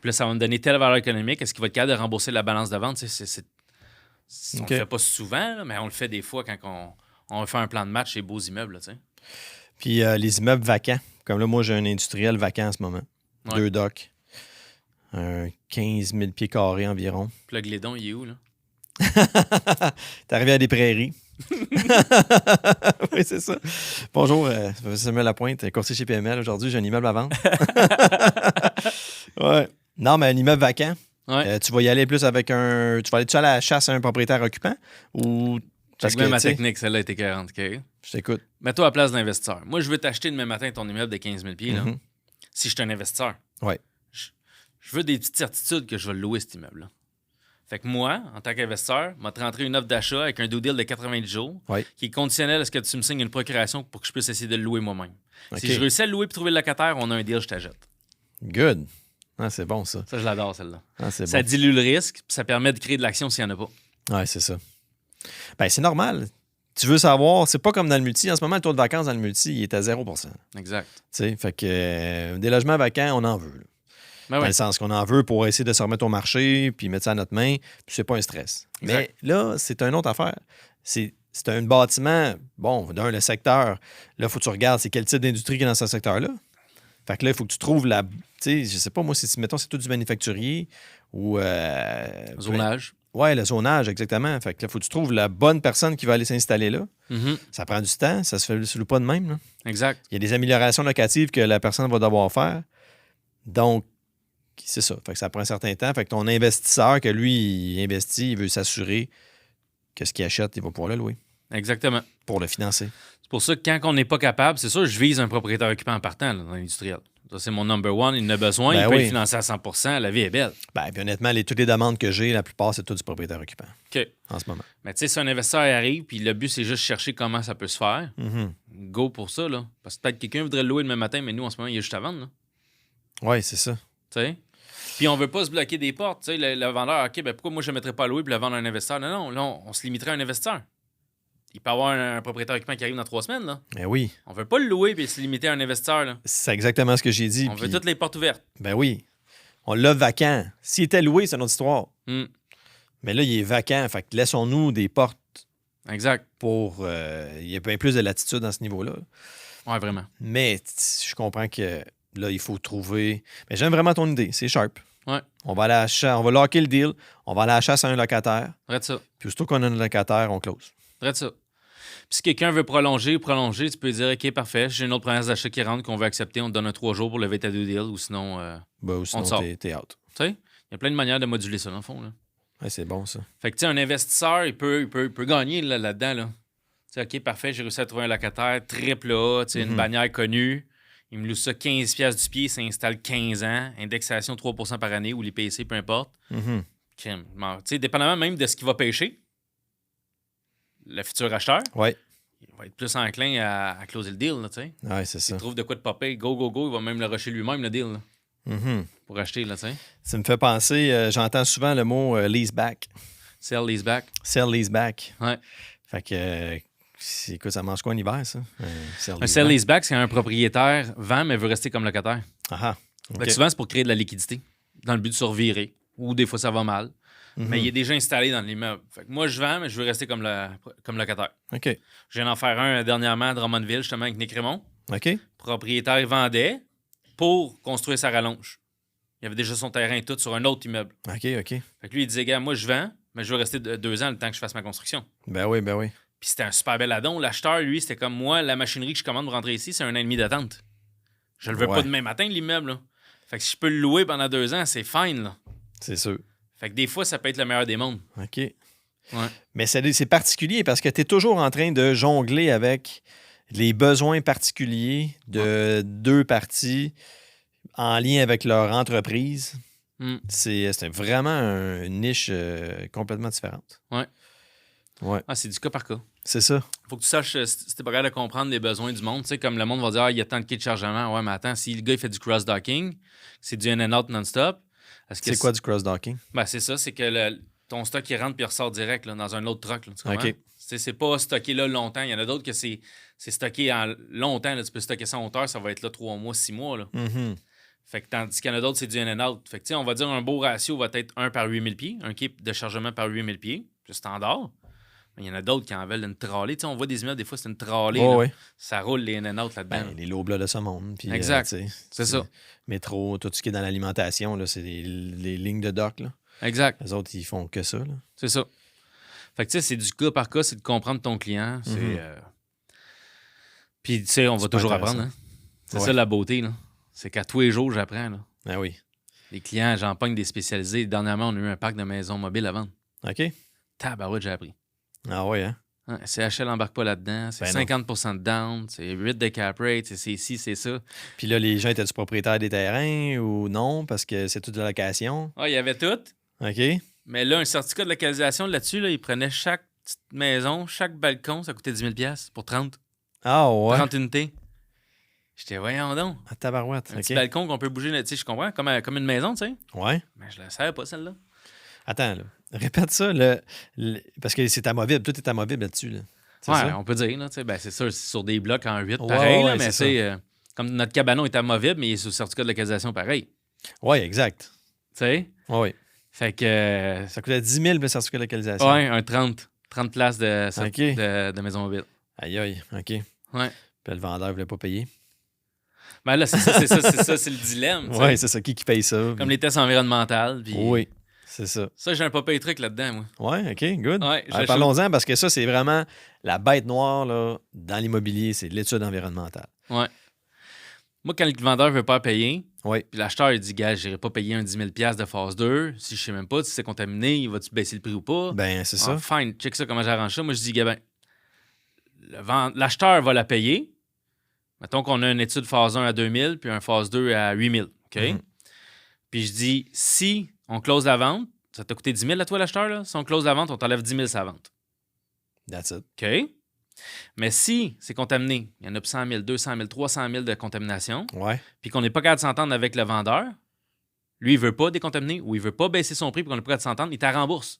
Puis là, ça va me donner telle valeur économique. Est-ce qu'il va être capable de rembourser la balance de vente? On ne le fait pas souvent, là, mais on le fait des fois quand on fait un plan de match chez beaux immeubles. Là, puis les immeubles vacants. Comme là, moi, j'ai un industriel vacant en ce moment. Ouais. 2 docks. 15 000 pieds carrés environ. Puis le Glédon, il est où, là? T'es arrivé à des prairies. Oui, c'est ça. Bonjour, Samuel Lapointe, courtier chez PML. Aujourd'hui, j'ai un immeuble à vendre. Ouais. Non, mais un immeuble vacant. Ouais. Tu vas y aller plus avec un. Tu vas aller-tu à la chasse à un propriétaire occupant ou. Parce que ma technique, celle-là était 40. OK? Je t'écoute. Mets-toi à la place d'investisseur. Moi, je veux t'acheter demain matin ton immeuble de 15 000 pieds. Là. Si je suis un investisseur. Ouais. Je veux des petites certitudes que je vais le louer, cet immeuble-là. Fait que moi, en tant qu'investisseur, je vais te rentrer une offre d'achat avec un due deal de 90 jours qui est conditionnel à ce que tu me signes une procuration pour que je puisse essayer de le louer moi-même. Okay. Si je réussis à le louer et trouver le locataire, on a un deal, je t'achète. Good. Ah, c'est bon, ça. Ça, je l'adore, celle-là. Ah, c'est ça bon. dilue le risque puis ça permet de créer de l'action s'il n'y en a pas. Ouais, c'est ça. Ben, c'est normal. Tu veux savoir, c'est pas comme dans le multi. En ce moment, le taux de vacances dans le multi, il est à 0%. Exact. Tu sais, fait que des logements vacants, on en veut. Là. Ben dans le sens qu'on en veut pour essayer de se remettre au marché puis mettre ça à notre main, puis c'est pas un stress. Exact. Mais là, c'est une autre affaire. C'est un bâtiment, bon, d'un, le secteur, là, il faut que tu regardes c'est quel type d'industrie qui est dans ce secteur-là. Fait que là, il faut que tu trouves la... Tu sais, je sais pas, moi, si mettons, c'est tout du manufacturier ou... zonage. Ouais, le zonage, exactement. Fait que là, il faut que tu trouves la bonne personne qui va aller s'installer là. Ça prend du temps, ça se loue pas de même. Là. Exact. Il y a des améliorations locatives que la personne va devoir faire. Donc, c'est ça. Fait que ça prend un certain temps. Fait que ton investisseur, que lui, il investit, il veut s'assurer que ce qu'il achète, il va pouvoir le louer. Exactement. Pour le financer. C'est pour ça que quand on n'est pas capable, c'est sûr, je vise un propriétaire occupant en partant là, dans l'industriel. Ça, c'est mon number one. Il en a besoin. Il peut le financer à 100%. La vie est belle. Ben, puis honnêtement, toutes les demandes que j'ai, la plupart, c'est tout du propriétaire occupant. OK. En ce moment. Mais tu sais, si un investisseur arrive, puis le but, c'est juste chercher comment ça peut se faire, go pour ça, là. Parce que peut-être quelqu'un voudrait le louer demain matin, mais nous, en ce moment, il est juste à vendre, là. Oui, c'est ça. Tu sais? Puis on veut pas se bloquer des portes. Tu sais, le vendeur, OK, ben pourquoi moi, je ne mettrais pas à louer puis le vendre à un investisseur? Non, là, on se limiterait à un investisseur. Il peut y avoir un propriétaire occupant qui arrive dans 3 semaines, là. Ben oui. On veut pas le louer puis se limiter à un investisseur, là. C'est exactement ce que j'ai dit. On veut toutes les portes ouvertes. Ben oui. On l'a vacant. S'il était loué, c'est une autre histoire. Mais là, il est vacant. Fait que laissons-nous des portes. Exact. Pour... il y a bien plus de latitude dans ce niveau-là. Ouais, vraiment. Mais je comprends que là, il faut trouver... Mais j'aime vraiment ton idée. C'est sharp. Ouais. On va aller à la chasse, on va locker le deal. On va aller à la chasse à un locataire. Arrête ça. Puis aussitôt qu'on a un locataire, on close. Arrête ça. Puis si quelqu'un veut prolonger, tu peux dire OK, parfait, j'ai une autre promesse d'achat qui rentre qu'on veut accepter, on te donne un 3 jours pour lever ta due deal ou sinon, ou sinon on te sort. T'es out. Tu sais, il y a plein de manières de moduler ça, dans le fond. Là. Ouais, c'est bon, ça. Fait que, tu sais, un investisseur, il peut gagner là-dedans. Là. Tu sais, OK, parfait, j'ai réussi à trouver un locataire triple A, tu sais, une bannière connue. Il me loue ça 15$ du pied, ça installe 15 ans, indexation 3% par année ou l'IPC, peu importe. Tu sais, dépendamment même de ce qu'il va pêcher, le futur acheteur, il va être plus enclin à closer le deal, tu sais. Ouais, c'est ça. S'il trouve de quoi de popper, go, il va même le rusher lui-même, le deal. Là. pour acheter, là, tu sais. Ça me fait penser, j'entends souvent le mot leaseback. Sell, lease back. Sell, leaseback. Ouais. Fait que, écoute, ça mange quoi en hiver, ça? Un sell, lease back, c'est un propriétaire vend, mais veut rester comme locataire. Ah, Fait OK. que souvent, c'est pour créer de la liquidité, dans le but de se revirer. Ou des fois, ça va mal. Mais il est déjà installé dans l'immeuble. Fait que moi, je vends, mais je veux rester comme locataire. OK. Je viens d'en faire un dernièrement à Drummondville, justement, avec Nick Raymond. OK. Le propriétaire il vendait pour construire sa rallonge. Il avait déjà son terrain et tout sur un autre immeuble. OK, OK. Fait que lui, il disait, gars, moi, je vends, mais je veux rester 2 ans le temps que je fasse ma construction. Ben oui, ben oui. Puis c'était un super bel addon. L'acheteur, lui, c'était comme moi, la machinerie que je commande pour rentrer ici, c'est 1 an et demi d'attente. Je le veux Ouais. pas demain matin, l'immeuble, là. Fait que si je peux le louer pendant 2 ans, c'est fine, là. C'est sûr. Fait que des fois, ça peut être le meilleur des mondes. OK. Ouais. Mais c'est particulier parce que tu es toujours en train de jongler avec les besoins particuliers de deux parties en lien avec leur entreprise. Mm. C'est vraiment une niche complètement différente. Ouais. Ouais, Ah, c'est du cas par cas. c'est ça. Faut que tu saches, si t'es pas capable de comprendre les besoins du monde, tu sais, comme le monde va dire, ah, il y a tant de kits de chargement. Ouais, mais attends, si le gars, il fait du cross-docking, c'est du in-and-out non-stop. C'est quoi du cross-docking? Ben, c'est ça, c'est que ton stock, il rentre puis il ressort direct là, dans un autre truck. Là, tu comprends? OK. C'est pas stocké là longtemps. Il y en a d'autres que c'est stocké en longtemps. Là. Tu peux stocker ça en hauteur, ça va être là 3 mois, 6 mois. Là. Mhm. Fait que tandis qu'il y en a d'autres, c'est du in-and-out. Fait que, tu sais, on va dire un beau ratio va être 1 par 8000 pieds, un kit de chargement par 8000 pieds, c'est standard. Mais il y en a d'autres qui en veulent une trolley. Tu sais, on voit des immeubles, des fois, c'est une trolley. Oh, là. oui. Ça roule les in-and-out là-dedans. Ben, les lobes de ce monde. Puis, Exact. tu sais, C'est ça. Métro, tout ce qui est dans l'alimentation, là, c'est les lignes de dock. Là. Exact. Les autres, ils font que ça. Là. C'est ça. Fait que, tu sais, c'est du cas par cas, c'est de comprendre ton client. C'est. Mhm. Puis, tu sais, on va Super toujours intéressant. apprendre. Hein? C'est Ouais. ça la beauté, là. C'est qu'à tous les jours, j'apprends, là. Ah oui. Les clients, j'en pogne des spécialisés. Dernièrement, on a eu un parc de maisons mobiles à vendre. OK. Tabarouette, j'ai appris. Ah oui, hein? Hein, CHL n'embarque pas là-dedans. C'est Ben non. 50% de down. C'est 8 de cap rate. C'est ci, c'est ça. Puis là, les gens étaient-tu propriétaires des terrains ou non? Parce que c'est toute de la location. Ah, il y avait tout. OK. Mais là, un certificat de localisation là-dessus, là, il prenait chaque petite maison, chaque balcon, ça coûtait 10 000 pour 30. Ah ouais. 30 unités. J'étais, voyons donc. À tabarouette. Un petit OK. balcon qu'on peut bouger, là, tu sais, je comprends, comme une maison, tu sais. Ouais. Mais je la savais pas, celle-là. Attends, là. Répète ça. Parce que c'est amovible. Tout est amovible là-dessus. Là. C'est Ouais, ça? on peut dire, là, tu sais, ben, c'est sûr, c'est sur des blocs en 8, Ouais, pareil, là, ouais, mais c'est tu sais, comme notre cabanon est amovible, mais il est sous certificat de localisation pareil. Tu Oui, exact. sais? Oui, oui. Fait que, Ça coûtait 10 000 le certificat de localisation. ouais, un 30 places OK. de maison mobile. Aïe, aïe. OK. Puis Ouais. le vendeur ne voulait pas payer. Ben là, c'est ça, c'est le dilemme. tu sais. Oui, c'est ça. Qui paye ça? Comme les tests environnementaux. Puis Oui, c'est ça. ça, j'ai un papier truc là-dedans, moi. Oui, OK, good. Ouais, je Alors, parlons-en parce que ça, c'est vraiment la bête noire là, dans l'immobilier, c'est l'étude environnementale. Ouais. Moi, quand le vendeur veut pas payer, Oui, puis l'acheteur, il dit, gars, j'irai pas payer un 10 000 de phase 2. Si je sais même pas si c'est contaminé, il va-tu baisser le prix ou pas? ben c'est ça. Ah, fine, check ça, comment j'arrange ça. Moi, je dis, gars, ben, l'acheteur va la payer. Mettons qu'on a une étude phase 1 à 2000 puis un phase 2 à 8000. OK? Mhm. Puis je dis, si on close la vente, ça t'a coûté 10 000 à toi, l'acheteur, là? Si on close la vente, on t'enlève 10 000 sa vente. That's it. OK? Mais si c'est contaminé, il y en a 100 000, 200 000, 300 000 de contamination, Ouais. puis qu'on n'est pas capable de s'entendre avec le vendeur, lui, il veut pas décontaminer ou il veut pas baisser son prix puis qu'on n'est pas capable de s'entendre, il t'a rembourse.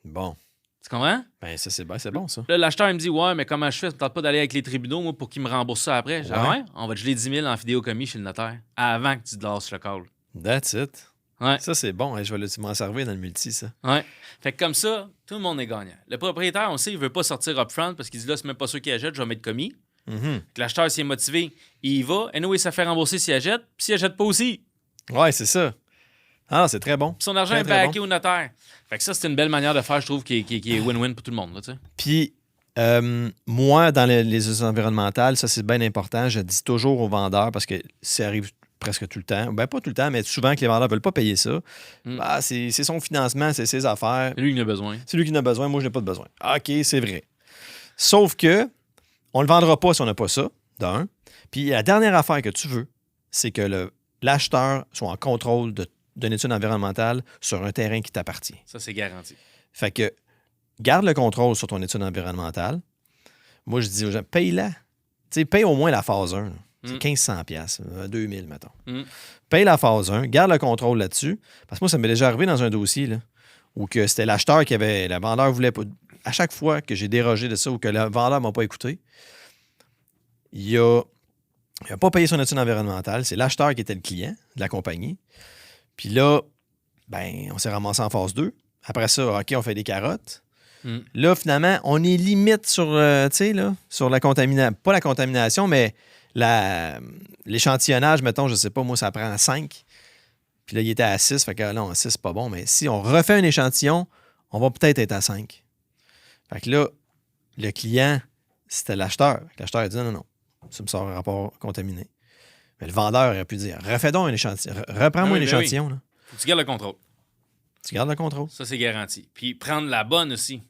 Bon. Tu comprends? Ben ça, c'est bon, ça. Là, l'acheteur, il me dit, ouais, mais comment je fais? Je ne tente pas d'aller avec les tribunaux, moi, pour qu'ils me remboursent ça après. Je dis, Ouais. ah ouais, on va te geler 10 000 en vidéocommis chez le notaire avant que tu te lasses le call. That's it. Ouais. Ça, c'est bon. Hey, je vais m'en servir dans le multi, ça. Ouais. Fait que comme ça, tout le monde est gagnant. Le propriétaire, on sait, il veut pas sortir upfront parce qu'il dit, là, c'est même pas sûr qu'il achète, je vais mettre commis. Mhm. Fait que l'acheteur, s'il est motivé, il y va. Anyway, ça fait rembourser s'il achète, puis s'il achète pas aussi. Ouais, c'est ça. Ah, c'est très bon. Puis son argent Très, est très backé au notaire. Fait que ça, c'est une belle manière de faire, je trouve, qui est win-win pour tout le monde. Là, tu sais. Puis, moi, dans les études environnementales, ça, c'est bien important. Je dis toujours aux vendeurs, parce que ça arrive presque tout le temps, ben pas tout le temps, mais souvent que les vendeurs ne veulent pas payer ça. Mm. Bah, c'est son financement, c'est ses affaires. C'est lui qui en a besoin. C'est lui qui en a besoin, moi, je n'ai pas de besoin. OK, c'est vrai. Sauf que, on ne le vendra pas si on n'a pas ça, d'un. Puis, la dernière affaire que tu veux, c'est que l'acheteur soit en contrôle d'une étude environnementale sur un terrain qui t'appartient. Ça, c'est garanti. Fait que, garde le contrôle sur ton étude environnementale. Moi, je dis aux gens, paye-la. Tu sais, paye au moins la phase 1. C'est 1500 pièces, 2000, mettons. Mm. Paye la phase 1, garde le contrôle là-dessus. Parce que moi, ça m'est déjà arrivé dans un dossier là, où que c'était l'acheteur qui avait... Le vendeur voulait pas... À chaque fois que j'ai dérogé de ça ou que le vendeur ne m'a pas écouté, il n'a pas payé son étude environnementale. C'est l'acheteur qui était le client de la compagnie. Puis là, ben, on s'est ramassé en phase 2. Après ça, OK, on fait des carottes. Mm. Là, finalement, on est limite sur, tu sais, là, sur la contamination. Pas la contamination, mais l'échantillonnage, mettons, je sais pas, moi, ça prend à 5. Puis là, il était à 6. Fait que là, à 6, c'est pas bon. Mais si on refait un échantillon, on va peut-être être à 5. Fait que là, le client, c'était l'acheteur. L'acheteur a dit non, ça me sort un rapport contaminé. Mais le vendeur aurait pu dire refais donc un échantillon. Reprends-moi un échantillon. Là. Faut que tu gardes le contrôle. Tu gardes le contrôle. Ça, c'est garanti. Puis prendre la bonne aussi.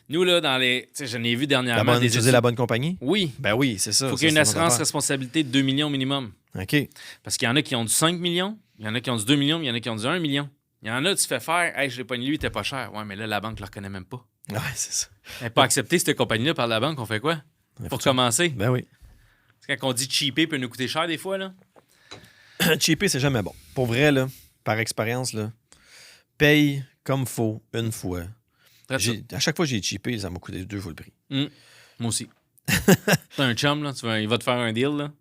Nous, là, dans les. Tu sais, je n'ai vu dernièrement. La bonne, utiliser la bonne compagnie? Oui. Ben oui, c'est ça. Il faut qu'il y ait une assurance responsabilité de 2 millions minimum. OK. Parce qu'il y en a qui ont du 5 millions, il y en a qui ont du 2 millions, il y en a qui ont du 1 million. Il y en a, tu fais faire, hey, je l'ai pogné, lui, il était pas cher. Ouais, mais là, la banque ne le reconnaît même pas. Ouais, c'est ça. Elle n'est pas acceptée, cette compagnie-là, par la banque. On fait quoi? Pour commencer. Ben oui. C'est quand on dit cheaper, peut nous coûter cher des fois, là. Cheaper, c'est jamais bon. Pour vrai, là, par expérience, là, paye comme faut une fois. À chaque fois que j'ai cheapé, ça m'a coûté 2 fois le prix. Moi aussi. T'as un chum, là, il va te faire un deal, là.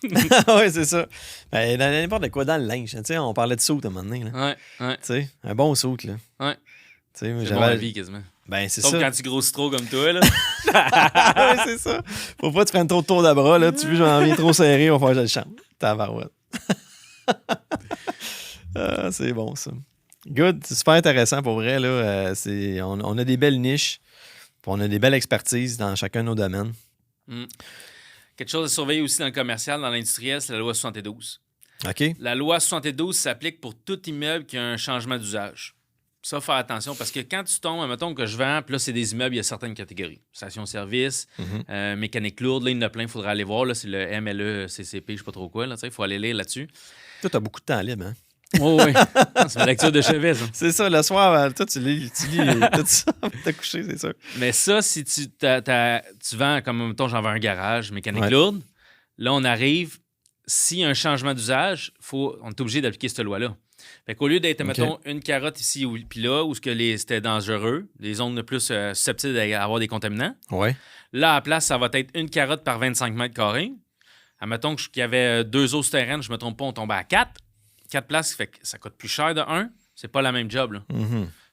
Oui, c'est ça. Ben, dans n'importe quoi, dans le linge. Tu sais, on parlait de saut à un moment donné. Là. Ouais. Tu sais, un bon saut, là. Ouais. Tu sais, c'est bon à vie, quasiment. Ben, c'est sauf ça. quand tu grossis trop comme toi, là. Oui, c'est ça. Faut pas que tu prennes trop de tour de bras, là. Tu veux, j'en viens trop serré, on va faire que je le chante. Tabarouette. C'est bon, ça. Good. C'est super intéressant, pour vrai, là. On a des belles niches. Puis on a des belles expertises dans chacun de nos domaines. Quelque chose à surveiller aussi dans le commercial, dans l'industriel, c'est la loi 72. OK. La loi 72 s'applique pour tout immeuble qui a un changement d'usage. Ça, faut faire attention parce que quand tu tombes, mettons que je vends, puis là, c'est des immeubles, il y a certaines catégories. Station-service, mécanique lourde, là, il y en a plein, il faudra aller voir. Là, c'est le MLE, CCP, je sais pas trop quoi. Il faut aller lire là-dessus. Toi, tu as beaucoup de temps libre, hein? Oui. C'est ma lecture de chevet, ça. C'est ça, le soir, toi, tu lis tout ça avant de te coucher, c'est ça. Mais ça, si tu vends, comme mettons, j'en vends un garage, mécanique lourde, là, on arrive, s'il y a un changement d'usage, on est obligé d'appliquer cette loi-là. Fait qu'au lieu d'être, mettons, une carotte ici ou puis là, où c'était dangereux, les zones le plus susceptibles d'avoir des contaminants, là, à la place, ça va être une carotte par 25 mètres carrés. Admettons qu'il y avait 2 eaux souterraines, je me trompe pas, on tombait à 4. 4 places, fait que ça coûte plus cher de 1. C'est pas la même job, là.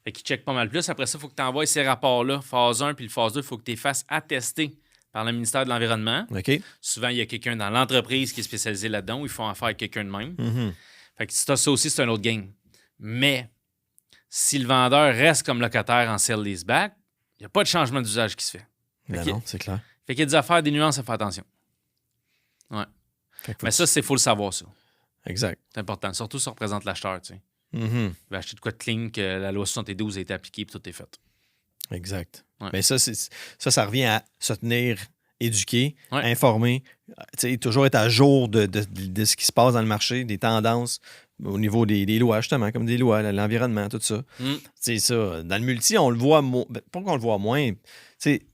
Fait qu'ils checkent pas mal plus. Après ça, il faut que tu envoies ces rapports-là, phase 1 puis le phase 2, il faut que tu les fasses attester par le ministère de l'Environnement. OK. Souvent, il y a quelqu'un dans l'entreprise qui est spécialisé là-dedans ou ils font affaire avec quelqu'un de même. Fait que ça aussi, c'est un autre game. Mais si le vendeur reste comme locataire en sell leaseback, il n'y a pas de changement d'usage qui se fait. Ben non, c'est clair. Fait qu'il y a des affaires, des nuances à faire attention. Ouais. Mais ça, il faut le savoir, ça. Exact. C'est important. Surtout, ça représente l'acheteur, tu sais. Il va acheter de quoi de clean que la loi 72 a été appliquée et tout est fait. Exact. Ouais. Mais ça revient à se tenir éduqué, informé, toujours être à jour de ce qui se passe dans le marché, des tendances au niveau des lois, justement, comme des lois, l'environnement, tout ça. C'est ça. Dans le multi, on le voit pas qu'on le voit moins.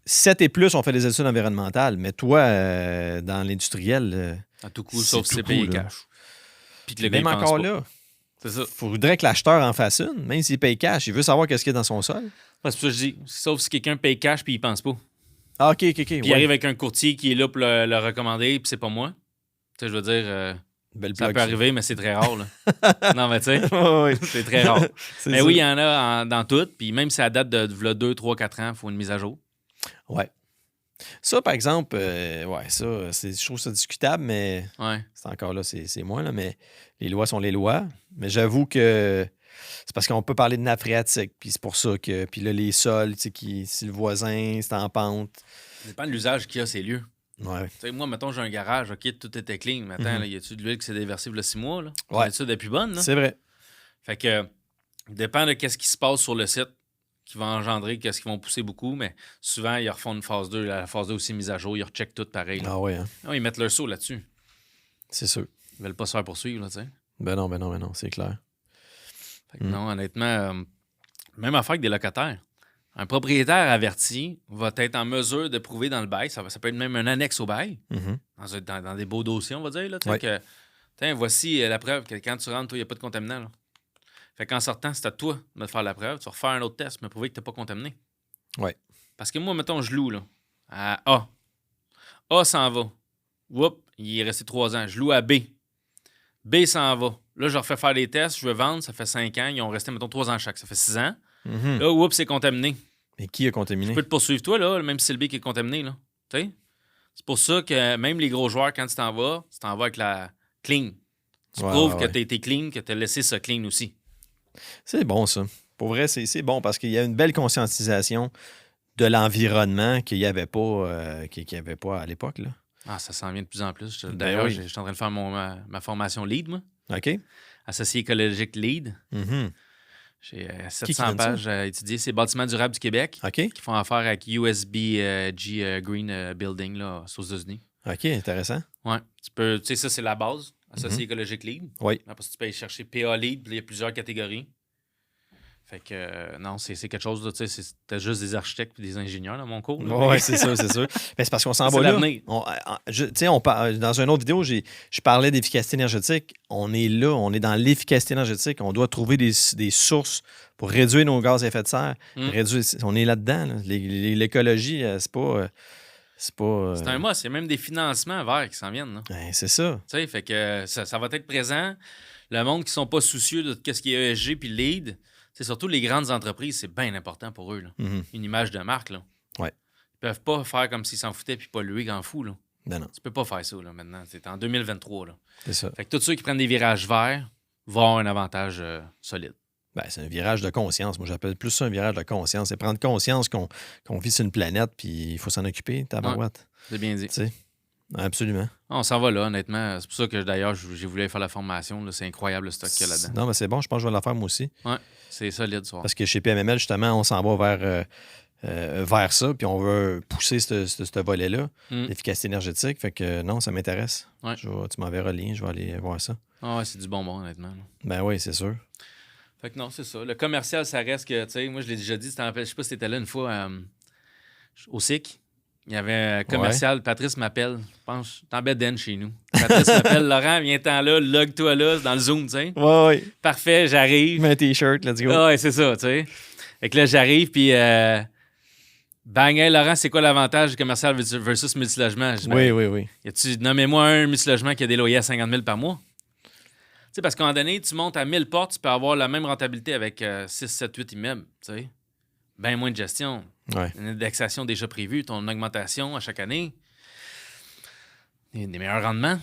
7 et plus, on fait des études environnementales, mais toi, dans l'industriel... à tout coup, sauf si c'est payé cash. Puis que le gars, même encore là, c'est ça. Faudrait que l'acheteur en fasse une, même s'il paye cash. Il veut savoir qu'est-ce qu'il y a dans son sol. C'est pour ça que je dis, sauf si quelqu'un paye cash puis il pense pas. Ah, OK. Puis il arrive avec un courtier qui est là pour le recommander, puis c'est pas moi. Tu sais, je veux dire, ça peut arriver, mais c'est très rare. Là. Non, mais tu sais, c'est très rare. Mais oui, il y en a dans tout. Puis même si ça date de 2, 3, 4 ans, il faut une mise à jour. Ouais. Ça, par exemple, je trouve ça discutable, mais c'est encore là, c'est moi, là, mais les lois sont les lois. Mais j'avoue que c'est parce qu'on peut parler de nappe phréatique, puis c'est pour ça que, puis là, les sols, si le voisin, c'est en pente. Ça dépend de l'usage qu'il y a, ces lieux. Ouais. Tu sais, moi, mettons, j'ai un garage, OK, tout était clean, mais attends, là, y a-tu de l'huile qui s'est déversée il y a 6 mois, là? Ouais. Ça depuis bonne, là? C'est vrai. Fait que, dépend de qu'est-ce qui se passe sur le site qui va engendrer, qu'est-ce qu'ils vont pousser beaucoup, mais souvent, ils refont une phase 2. La phase 2 aussi mise à jour, ils recheckent tout pareil. Là. Ah ouais, hein? Non, ils mettent leur saut là-dessus. C'est sûr. Ils veulent pas se faire poursuivre, là, tu sais. Ben non, c'est clair. Fait que non, honnêtement, même affaire avec des locataires. Un propriétaire averti va être en mesure de prouver dans le bail, ça peut être même un annexe au bail, Mhm. dans des beaux dossiers, on va dire, là, tu sais, Ouais. que, tiens, voici la preuve que quand tu rentres, toi, il n'y a pas de contaminant. Là. Fait qu'en sortant, c'est à toi de faire la preuve. Tu vas refaire un autre test, mais prouver que tu n'es pas contaminé. Ouais. Parce que moi, mettons, je loue là, à A. A s'en va. Oups, il est resté 3 ans. Je loue à B. B s'en va. Là, je refais faire les tests, je veux vendre, ça fait 5 ans. Ils ont resté, mettons, 3 ans chaque. Ça fait 6 ans. Mhm. Là, oups, c'est contaminé. Mais qui a Je contaminé? peux te poursuivre, toi, là, même si c'est le B qui est contaminé. Là. Tu sais? C'est pour ça que même les gros joueurs, quand tu t'en vas avec la clean. Tu Ouais, prouves ouais, que ouais. tu as été clean, que tu as laissé ça clean aussi. C'est bon, ça. Pour vrai, c'est bon parce qu'il y a une belle conscientisation de l'environnement qu'il n'y avait pas, qu'il y avait pas à l'époque. Là. Ah, ça s'en vient de plus en plus. Ben D'ailleurs, oui. je suis en train de faire ma formation LEAD, moi. OK? Associé écologique LEAD. Mhm. J'ai Qui 700 donne ça? pages à étudier. C'est Bâtiments durables du Québec OK? qui font affaire avec USB Green Building là, aux États-Unis. OK, intéressant. Ouais. Tu sais, ça, c'est la base. Associé écologique LEAD. Oui. Après, tu peux aller chercher PA LEAD, puis il y a plusieurs catégories. Fait que, non, c'est quelque chose, tu sais, c'était juste des architectes et des ingénieurs dans mon cours. là. Oui, c'est sûr, c'est sûr. Mais c'est parce qu'on s'en C'est va là. l'avenir. Tu sais, dans une autre vidéo, je parlais d'efficacité énergétique. On est là, on est dans l'efficacité énergétique. On doit trouver des sources pour réduire nos gaz à effet de serre. On est là-dedans. Là. L'écologie, c'est pas... C'est un must. Il y a même des financements verts qui s'en viennent. Là. Ben, c'est ça. Tu sais, fait que ça va être présent. Le monde qui sont pas soucieux de ce qui est ESG puis LEED, c'est surtout les grandes entreprises, c'est bien important pour eux. Là. Mhm. Une image de marque. Là. Ouais. Ils peuvent pas faire comme s'ils s'en foutaient puis polluer quand fou. Là. Non. Tu peux pas faire ça là, maintenant. C'est en 2023. Là. C'est ça. Fait que tous ceux qui prennent des virages verts vont avoir un avantage solide. Ben, c'est un virage de conscience. Moi, j'appelle plus ça un virage de conscience. C'est prendre conscience qu'on vit sur une planète puis il faut s'en occuper, tabarouette. C'est bien dit. Tu sais, absolument. On s'en va là, honnêtement. C'est pour ça que d'ailleurs, j'ai voulu faire la formation. Là. C'est incroyable le stock qu'il y a là-dedans. Non, mais c'est bon. Je pense que je vais la faire moi aussi. Ouais, c'est solide, ça. Parce que chez PMML, justement, on s'en va vers ça, puis on veut pousser ce volet-là, l'efficacité énergétique. Fait que non, ça m'intéresse. Ouais. Tu m'enverras le lien, je vais aller voir ça. Ah ouais, c'est du bonbon, honnêtement. Là. Ben oui, c'est sûr. Fait que non, c'est ça. Le commercial, ça reste que, tu sais, moi, je l'ai déjà dit, je sais pas si t'étais là une fois au SIC. Il y avait un commercial, Patrice m'appelle. Je pense, t'es en bedaine chez nous. Patrice m'appelle, Laurent, viens-t'en là, log-toi là, dans le Zoom, tu sais. Ouais. Parfait, j'arrive. Mets un t-shirt, let's go. Ah ouais, c'est ça, tu sais. Fait que là, j'arrive, puis bang, hey, Laurent, c'est quoi l'avantage du commercial versus multilogement? Je dis, Oui. Nommez-moi un multilogement qui a des loyers à 50 000 par mois. Tu sais, parce qu'à un moment donné, tu montes à 1000 portes, tu peux avoir la même rentabilité avec 6, 7, 8 immeubles, tu sais. Bien moins de gestion. Ouais. Une indexation déjà prévue, ton augmentation à chaque année. Des meilleurs rendements.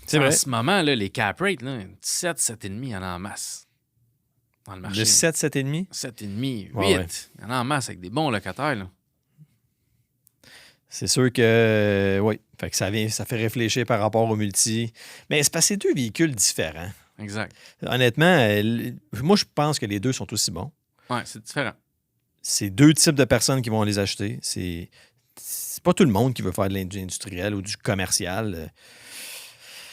C'est vrai. En ce moment, là, les cap rates, là, 7, 7,5, il y en a en masse. Dans le marché. De 7, 7,5? 7,5, 8. Ouais. Il y en a en masse avec des bons locataires, là. C'est sûr que, oui. Fait que ça fait réfléchir par rapport au multi. Mais c'est parce que c'est deux véhicules différents. Exact. Honnêtement, moi, je pense que les deux sont aussi bons. Ouais, c'est différent. C'est deux types de personnes qui vont les acheter. C'est pas tout le monde qui veut faire de l'industriel ou du commercial.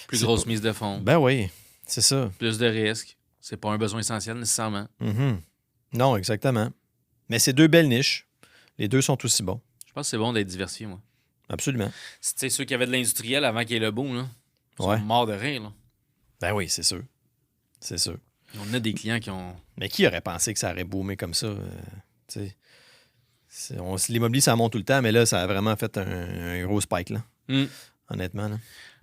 Plus C'est grosse pas- mise de fonds. Ben oui, c'est ça. Plus de risques. C'est pas un besoin essentiel nécessairement. Mhm. Non, exactement. Mais c'est deux belles niches. Les deux sont aussi bons. Je pense que c'est bon d'être diversifié, moi. Absolument. Tu sais, ceux qui avaient de l'industriel avant qu'il y ait le boom, là, ils Ouais. sont morts de rire, là. Ben oui, c'est sûr. C'est sûr. On a des clients qui ont... Mais qui aurait pensé que ça aurait boomé comme ça? Tu sais? L'immobilier, ça monte tout le temps, mais là, ça a vraiment fait un gros spike, là. Honnêtement, là.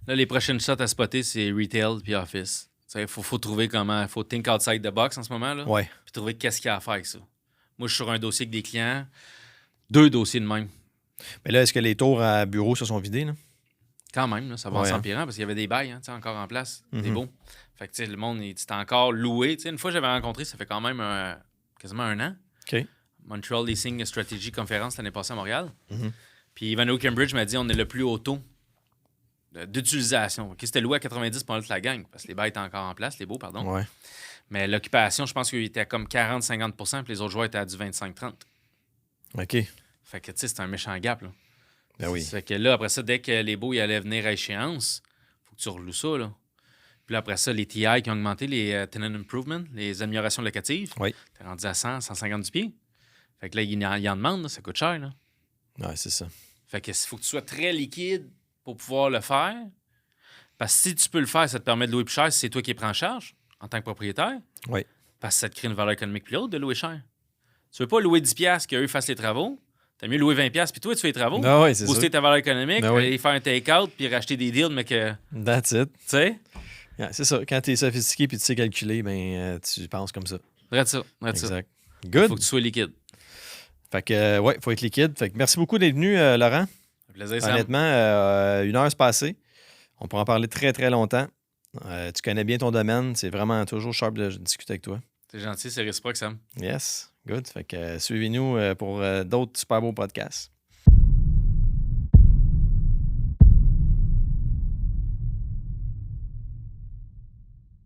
Là, les prochaines shots à spotter, c'est retail puis office. Il faut trouver comment... Il faut think outside the box en ce moment, là. Ouais. Puis trouver qu'est-ce qu'il y a à faire avec ça. Moi, je suis sur un dossier avec des clients. 2 dossiers de même. Mais là, est-ce que les tours à bureau se sont vidés, là? Quand même, là, ça va en Ouais, hein. s'empirant parce qu'il y avait des bails tu sais, encore en place. Des Mhm. beaux. Fait que tu sais, le monde, c'était encore loué. Tu sais, une fois, j'avais rencontré, ça fait quand même quasiment un an. OK. Montreal Leasing Strategy Conference l'année passée à Montréal. Mhm. Puis Ivanhoe Cambridge m'a dit on est le plus haut taux d'utilisation. OK, c'était loué à 90 pendant toute la gang parce que les bails étaient encore en place, les beaux, pardon. Ouais. Mais l'occupation, je pense qu'il était à comme 40-50 puis les autres joueurs étaient à du 25-30. OK. Fait que tu sais, c'est un méchant gap. Là. Ben oui. Fait que là, après ça, dès que les beaux ils allaient venir à échéance, faut que tu reloues ça. Là. Puis là, après ça, les TI qui ont augmenté, les tenant improvement, les améliorations locatives, Oui. t'es rendu à 100, 150 du pied. Fait que là, il en demande, là, ça coûte cher. Là. Ouais, c'est ça. Fait que il faut que tu sois très liquide pour pouvoir le faire. Parce que si tu peux le faire, ça te permet de louer plus cher si c'est toi qui prends en charge en tant que propriétaire. Oui. Parce que ça te crée une valeur économique plus haute de louer cher. Tu veux pas louer 10$ qu'eux fassent les travaux. T'as mieux louer 20$ puis toi, tu fais les travaux. Ah oui, c'est ça. Booster ta valeur économique, Ben oui. aller faire un take-out puis racheter des deals, mais que. Tu That's it. sais, Yeah, c'est ça. Quand tu es sophistiqué puis tu sais calculer, ben, tu penses comme ça. regarde ça. Regarde ça. Exact. Il Good. faut que tu sois liquide. Fait que, ouais, il faut être liquide. Fait que merci beaucoup d'être venu, Laurent. Ça fait plaisir, Sam. Honnêtement, 1 heure se passée. On pourra en parler très, très longtemps. Tu connais bien ton domaine. C'est vraiment toujours sharp de discuter avec toi. C'est gentil, c'est réciproque, Sam. Yes. Good. Fait que suivez-nous pour d'autres super beaux podcasts.